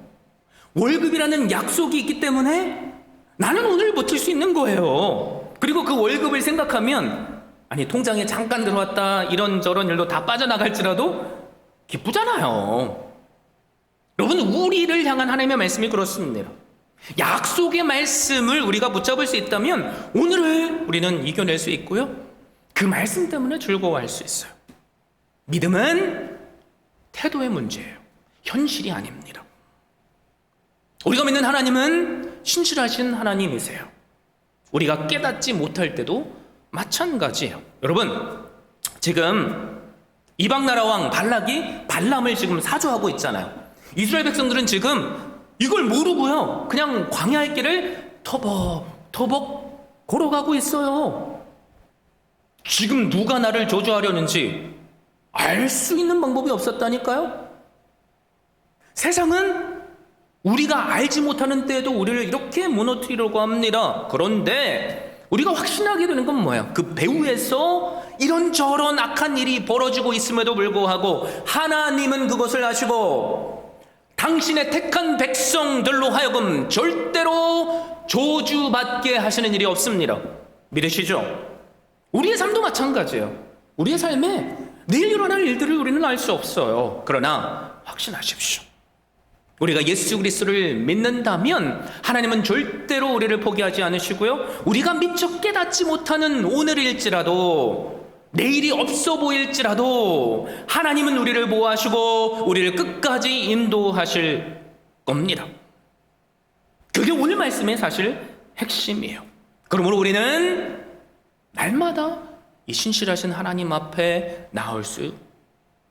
S1: 월급이라는 약속이 있기 때문에 나는 오늘 버틸 수 있는 거예요. 그리고 그 월급을 생각하면 통장에 잠깐 들어왔다 이런저런 일도 다 빠져나갈지라도 기쁘잖아요. 여러분, 우리를 향한 하나님의 말씀이 그렇습니다. 약속의 말씀을 우리가 붙잡을 수 있다면 오늘을 우리는 이겨낼 수 있고요, 그 말씀 때문에 즐거워할 수 있어요. 믿음은 태도의 문제예요. 현실이 아닙니다. 우리가 믿는 하나님은 신실하신 하나님이세요. 우리가 깨닫지 못할 때도 마찬가지예요. 여러분, 지금 이방 나라 왕 발락이 발람을 지금 사주하고 있잖아요. 이스라엘 백성들은 지금 이걸 모르고요, 그냥 광야의 길을 터벅터벅 걸어가고 있어요. 지금 누가 나를 저주하려는지 알 수 있는 방법이 없었다니까요. 세상은 우리가 알지 못하는 때에도 우리를 이렇게 무너뜨리려고 합니다. 그런데 우리가 확신하게 되는 건 뭐예요? 그 배후에서 이런저런 악한 일이 벌어지고 있음에도 불구하고 하나님은 그것을 아시고 당신의 택한 백성들로 하여금 절대로 저주받게 하시는 일이 없습니다. 믿으시죠? 우리의 삶도 마찬가지예요. 우리의 삶에 내일 일어날 일들을 우리는 알 수 없어요. 그러나 확신하십시오. 우리가 예수 그리스도를 믿는다면 하나님은 절대로 우리를 포기하지 않으시고요, 우리가 미처 깨닫지 못하는 오늘일지라도, 내일이 없어 보일지라도 하나님은 우리를 보호하시고 우리를 끝까지 인도하실 겁니다. 그게 오늘 말씀의 사실 핵심이에요. 그러므로 우리는 날마다 이 신실하신 하나님 앞에 나올 수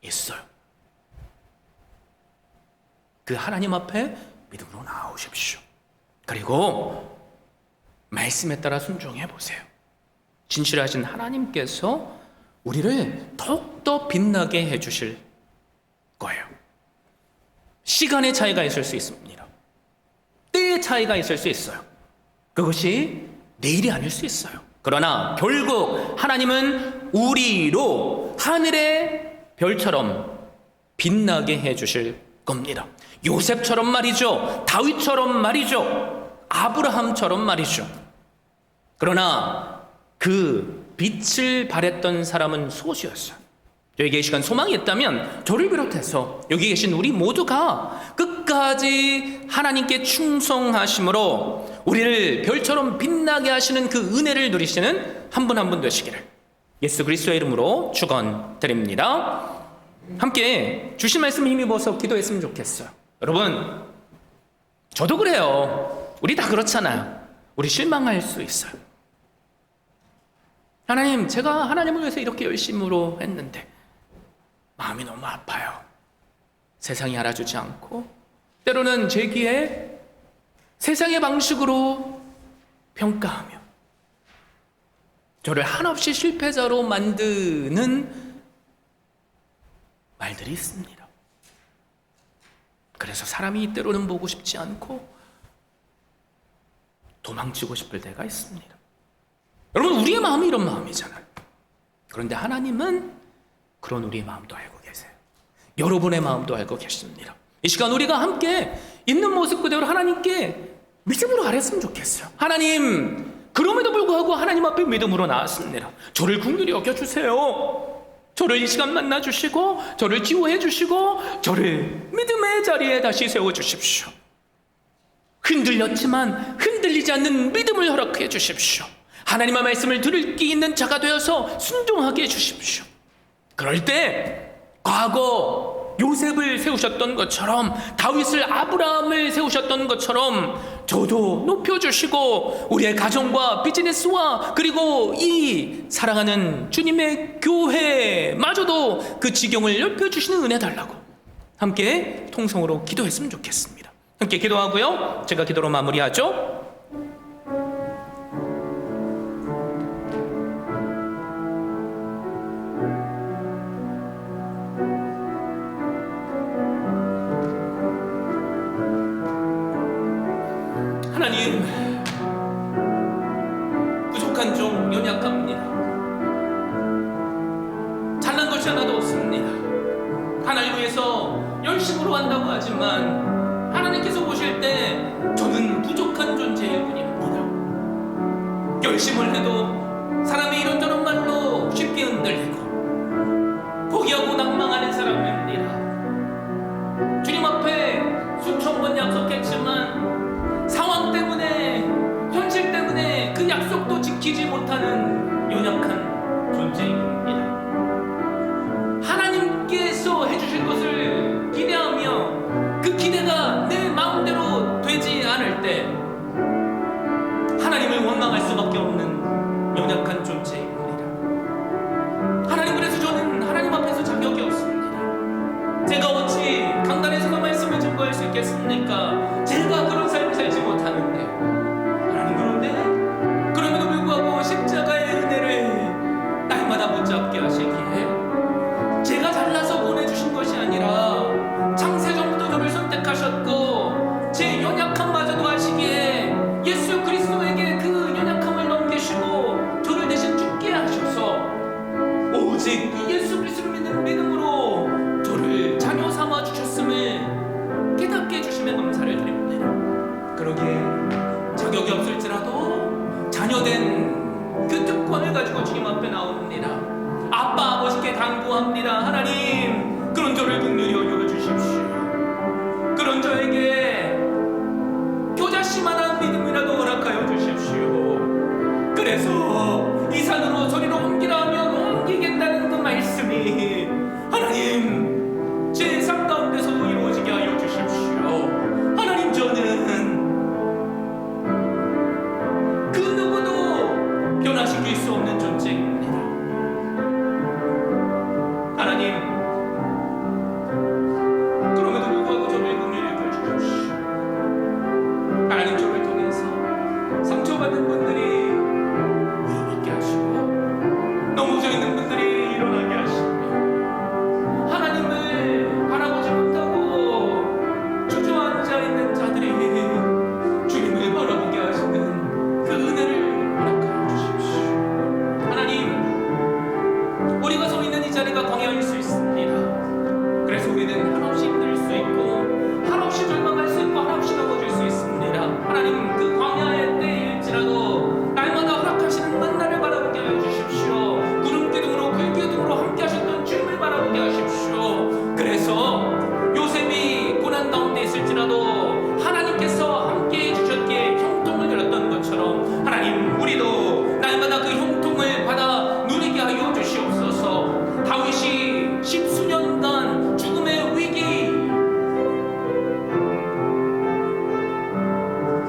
S1: 있어요. 그 하나님 앞에 믿음으로 나오십시오. 그리고 말씀에 따라 순종해 보세요. 진실하신 하나님께서 우리를 더욱더 빛나게 해주실 거예요. 시간의 차이가 있을 수 있습니다. 때의 차이가 있을 수 있어요. 그것이 내일이 아닐 수 있어요. 그러나 결국 하나님은 우리로 하늘의 별처럼 빛나게 해주실 겁니다. 요셉처럼 말이죠. 다윗처럼 말이죠. 아브라함처럼 말이죠. 그러나 그 빛을 발했던 사람은 소수였어요. 여기 이 시간 소망이 있다면 저를 비롯해서 여기 계신 우리 모두가 끝까지 하나님께 충성하심으로 우리를 별처럼 빛나게 하시는 그 은혜를 누리시는 한 분 한 분 되시기를 예수 그리스도의 이름으로 축원드립니다. 함께 주신 말씀 힘입어서 기도했으면 좋겠어요. 여러분, 저도 그래요. 우리 다 그렇잖아요. 우리 실망할 수 있어요. 하나님, 제가 하나님을 위해서 이렇게 열심으로 했는데 마음이 너무 아파요. 세상이 알아주지 않고 때로는 제 귀에 세상의 방식으로 평가하며 저를 한없이 실패자로 만드는 말들이 있습니다. 그래서 사람이 때로는 보고 싶지 않고 도망치고 싶을 때가 있습니다. 여러분, 우리의 마음이 이런 마음이잖아요. 그런데 하나님은 그런 우리의 마음도 알고 계세요. 여러분의 마음도 알고 계십니다. 이 시간 우리가 함께 있는 모습 그대로 하나님께 믿음으로 아뢰었으면 좋겠어요. 하나님, 그럼에도 불구하고 하나님 앞에 믿음으로 나왔습니다. 저를 긍휼히 여겨주세요. 저를 이 시간 만나주시고 저를 지호해 주시고 저를 믿음의 자리에 다시 세워주십시오. 흔들렸지만 흔들리지 않는 믿음을 허락해 주십시오. 하나님의 말씀을 들을 끼 있는 자가 되어서 순종하게 해주십시오. 그럴 때 과거 요셉을 세우셨던 것처럼, 다윗을, 아브라함을 세우셨던 것처럼 저도 높여주시고 우리의 가정과 비즈니스와 그리고 이 사랑하는 주님의 교회마저도 그 지경을 넓혀주시는 은혜 달라고 함께 통성으로 기도했으면 좋겠습니다. 함께 기도하고요, 제가 기도로 마무리하죠. 하나님, 부족한 종 연약합니다. 잘난 것이 하나도 없습니다. 하나님 위해서 열심으로 한다고 하지만 하나님께서 보실 때 저는 부족한 존재일 뿐입니다. 열심을 해도 사람의 이런저런 말로 쉽게 흔들리고 포기하고 낭망하는 사람입니다. 주님 앞에 수천 번 약속했지만 상황 때문에, 현실 때문에 그 약속도 지키지 못하는 연약한 존재입니다. 하나님께서 해주실 것을 있을지라도 하나님께서 함께 해주셨기에 형통을 열었던 것처럼 하나님, 우리도 날마다 그 형통을 받아 누리게 하여 주시옵소서. 다윗이 십수년간 죽음의 위기,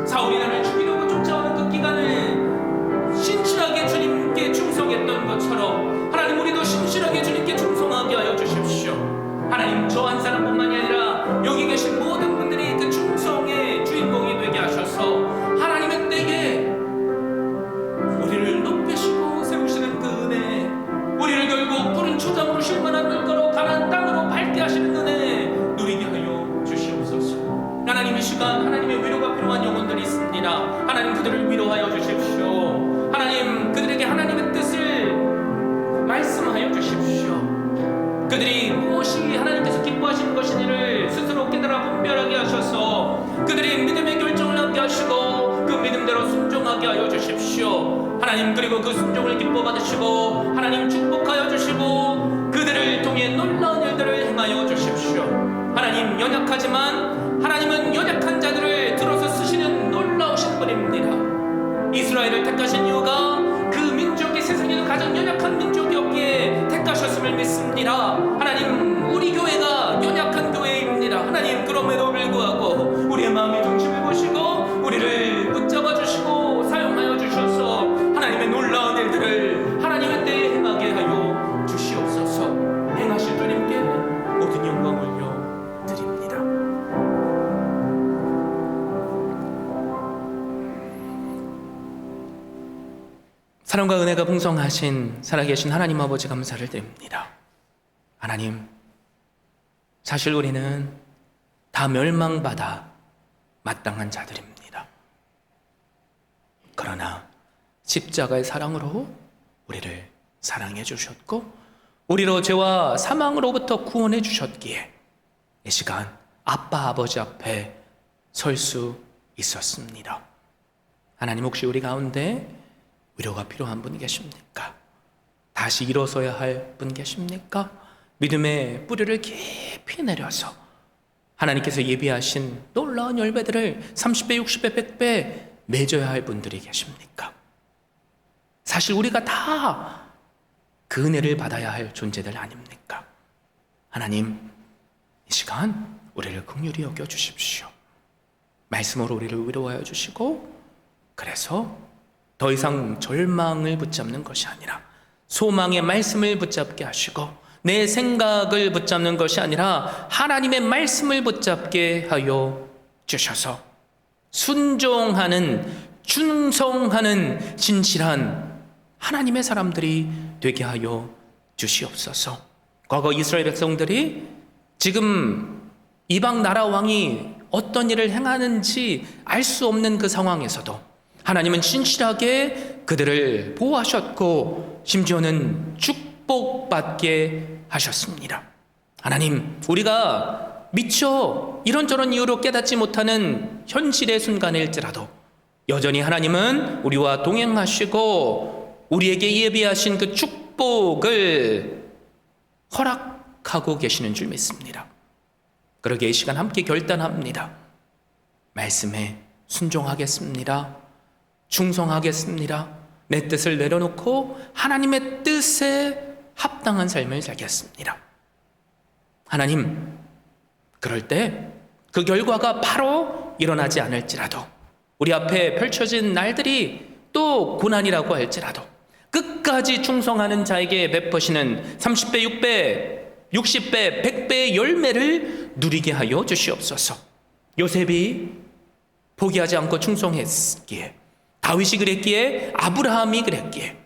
S1: 사울이 나를 죽이려고 쫓아오는 그 기간을 신실하게 주님께 충성했던 것처럼 하나님, 우리도 신실하게 주님께 충성하게 하여 주십시오. 하나님, 저 한 사람뿐만이 아니라 여기 계신 모든 분들이 그 충성의 주인공이 되게 하셔서 하나님의 때에 우리를 높이시고 세우시는 그 은혜, 우리를 결국 푸른 초장으로 쉴만한 물가로 가나안 땅으로 밟게 하시는 은혜 누리게 하여 주시옵소서. 하나님, 이 시간 하나님의 위로가 필요한 영혼들이 있습니다. 하나님, 그들을 위로하여 주십시오. 하나님, 그들에게 하나님의 뜻을 말씀하여 주십시오. 그들이 무엇이 하나님께서 기뻐하시는 것인지를 스스로 깨달아 분별하게 하셔서 그들이 믿음의 결정을 하게 하시고 그 믿음대로 순종하게 하여 주십시오. 하나님, 그리고 그 순종을 기뻐 받으시고 하나님 축복하여 주시고 그들을 통해 놀라운 일들을 행하여 주십시오. 하나님, 연약하지만 하나님은 연약한 자들을 들어서 쓰시는 놀라우신 분입니다. 이스라엘을 택하신 이유가 그 민족이 세상에서 가장 연약한 민족이었기에 택하셨음을 믿습니다. 하나님, 우리 교회가 연약한 교회입니다. 하나님, 그럼에도 불구하고 우리의 마음의 중심을 보시고 우리를 붙잡아 주시고 사용하여 주셔서 하나님의 놀라운 일들을 하나님의 때에 행하게 하여 주시옵소서. 행하실 주님께 모든 영광 올려 드립니다. 사랑과 은혜가 풍성하신 살아계신 하나님 아버지, 감사를 드립니다. 하나님, 사실 우리는 다 멸망받아 마땅한 자들입니다. 그러나 십자가의 사랑으로 우리를 사랑해 주셨고 우리로 죄와 사망으로부터 구원해 주셨기에 이 시간 아빠 아버지 앞에 설 수 있었습니다. 하나님, 혹시 우리 가운데 위로가 필요한 분 계십니까? 다시 일어서야 할 분 계십니까? 믿음의 뿌리를 깊이 내려서 하나님께서 예비하신 놀라운 열매들을 30배, 60배, 100배 맺어야 할 분들이 계십니까? 사실 우리가 다 그 은혜를 받아야 할 존재들 아닙니까? 하나님, 이 시간 우리를 긍휼히 여겨 주십시오. 말씀으로 우리를 위로하여 주시고 그래서 더 이상 절망을 붙잡는 것이 아니라 소망의 말씀을 붙잡게 하시고 내 생각을 붙잡는 것이 아니라 하나님의 말씀을 붙잡게 하여 주셔서 순종하는, 충성하는 진실한 하나님의 사람들이 되게 하여 주시옵소서. 과거 이스라엘 백성들이 지금 이방 나라 왕이 어떤 일을 행하는지 알 수 없는 그 상황에서도 하나님은 신실하게 그들을 보호하셨고 심지어는 축복받게 하셨습니다. 하나님, 우리가 미처 이런저런 이유로 깨닫지 못하는 현실의 순간일지라도 여전히 하나님은 우리와 동행하시고 우리에게 예비하신 그 축복을 허락하고 계시는 줄 믿습니다. 그러기에 이 시간 함께 결단합니다. 말씀에 순종하겠습니다. 충성하겠습니다. 내 뜻을 내려놓고 하나님의 뜻에 합당한 삶을 살겠습니다. 하나님, 그럴 때 그 결과가 바로 일어나지 않을지라도 우리 앞에 펼쳐진 날들이 또 고난이라고 할지라도 끝까지 충성하는 자에게 베푸시는 30배, 6배, 60배, 100배의 열매를 누리게 하여 주시옵소서. 요셉이 포기하지 않고 충성했기에, 다윗이 그랬기에, 아브라함이 그랬기에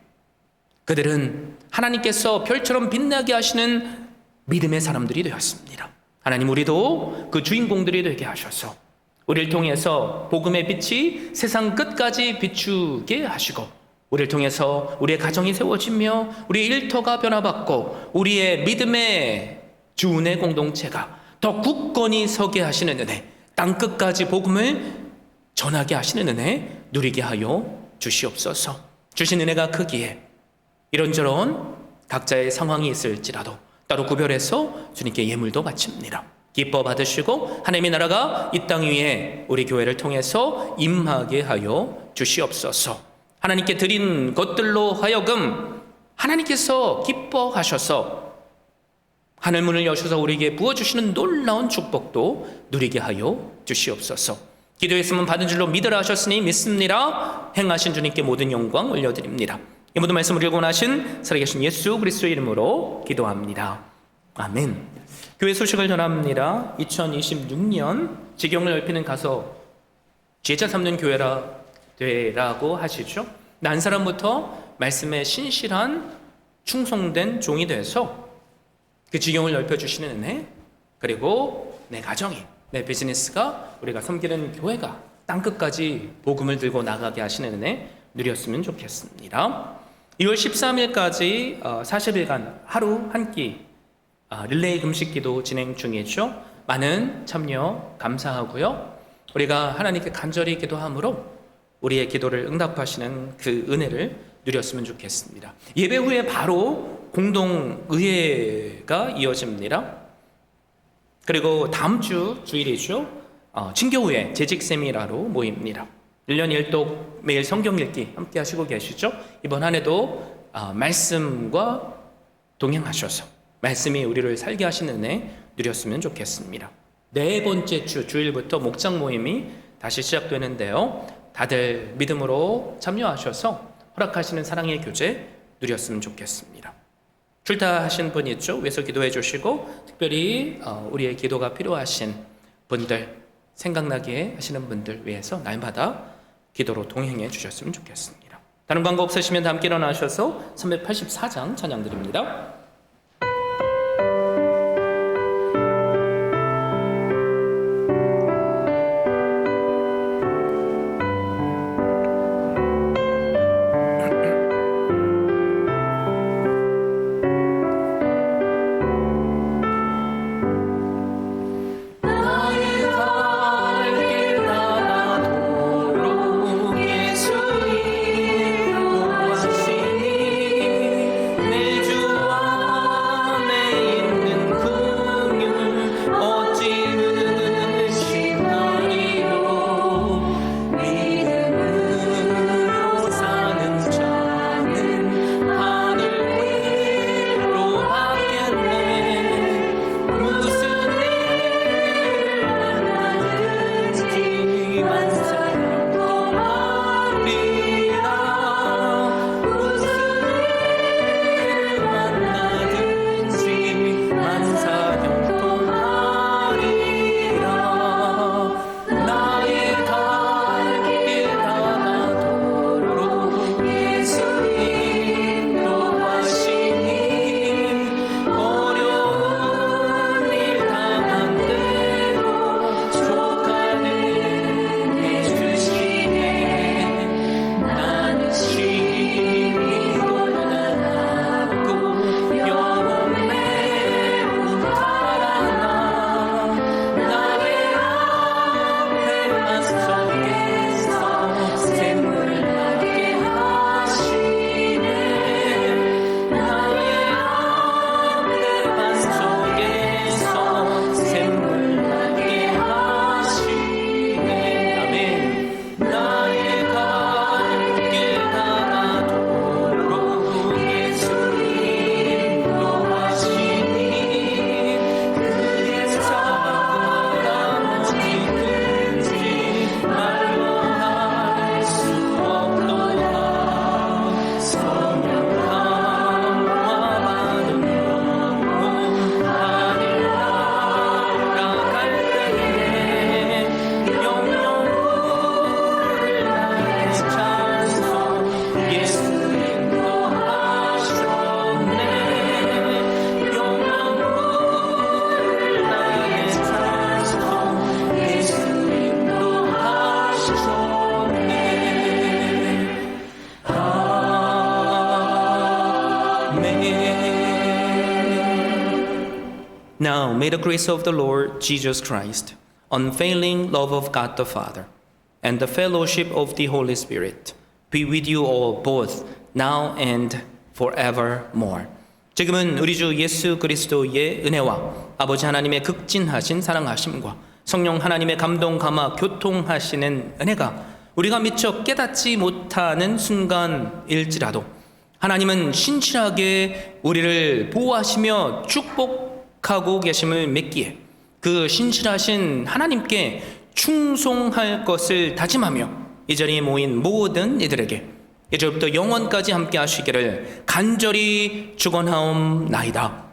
S1: 그들은 하나님께서 별처럼 빛나게 하시는 믿음의 사람들이 되었습니다. 하나님, 우리도 그 주인공들이 되게 하셔서 우리를 통해서 복음의 빛이 세상 끝까지 비추게 하시고 우리를 통해서 우리의 가정이 세워지며 우리의 일터가 변화받고 우리의 믿음의 주은의 공동체가 더 굳건히 서게 하시는 은혜, 땅끝까지 복음을 전하게 하시는 은혜 누리게 하여 주시옵소서. 주신 은혜가 크기에 이런저런 각자의 상황이 있을지라도 따로 구별해서 주님께 예물도 바칩니다. 기뻐 받으시고 하나님의 나라가 이 땅 위에 우리 교회를 통해서 임하게 하여 주시옵소서. 하나님께 드린 것들로 하여금 하나님께서 기뻐하셔서 하늘문을 여셔서 우리에게 부어주시는 놀라운 축복도 누리게 하여 주시옵소서. 기도했으면 받은 줄로 믿으라 하셨으니 믿습니다. 행하신 주님께 모든 영광 올려드립니다. 이 모든 말씀을 읽고 나신 살아계신 예수 그리스도의 이름으로 기도합니다. 아멘. 교회 소식을 전합니다. 2026년 지경을 넓히는 가서 제자 삼는 교회라 되라고 하시죠. 난 사람부터 말씀에 신실한 충성된 종이 돼서 그 지경을 넓혀주시는 은혜, 그리고 내 가정이, 내 비즈니스가, 우리가 섬기는 교회가 땅끝까지 복음을 들고 나가게 하시는 은혜 누렸으면 좋겠습니다. 2월 13일까지 40일간 하루 한 끼 릴레이 금식기도 진행 중이죠. 많은 참여 감사하고요. 우리가 하나님께 간절히 기도함으로 우리의 기도를 응답하시는 그 은혜를 누렸으면 좋겠습니다. 예배 후에 바로 공동의회가 이어집니다. 그리고 다음 주 주일이죠. 친교회 재직세미나로 모입니다. 1년 1독 매일 성경 읽기 함께 하시고 계시죠. 이번 한 해도 말씀과 동행하셔서 말씀이 우리를 살게 하시는 은혜 누렸으면 좋겠습니다. 네 번째 주 주일부터 목장 모임이 다시 시작되는데요. 다들 믿음으로 참여하셔서 허락하시는 사랑의 교제 누렸으면 좋겠습니다. 출타하신 분 있죠? 위에서 기도해 주시고 특별히 우리의 기도가 필요하신 분들, 생각나게 하시는 분들 위해서 날마다 기도로 동행해 주셨으면 좋겠습니다. 다른 광고 없으시면 함께 일어나셔서 384장 찬양 드립니다. Now may the grace of the Lord Jesus Christ, unfailing love of God the Father, and the fellowship of the Holy Spirit be with you all both now and forevermore. 지금은 우리 주 예수 그리스도의 은혜와 아버지 하나님의 극진하신 사랑하심과 성령 하나님의 감동 감화 교통하시는 은혜가 우리가 미처 깨닫지 못하는 순간일지라도 하나님은 신실하게 우리를 보호하시며 축복하고 계심을 믿기에 그 신실하신 하나님께 충성할 것을 다짐하며 이 자리에 모인 모든 이들에게 이제부터 영원까지 함께 하시기를 간절히 축원하옵나이다.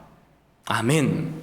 S1: 아멘.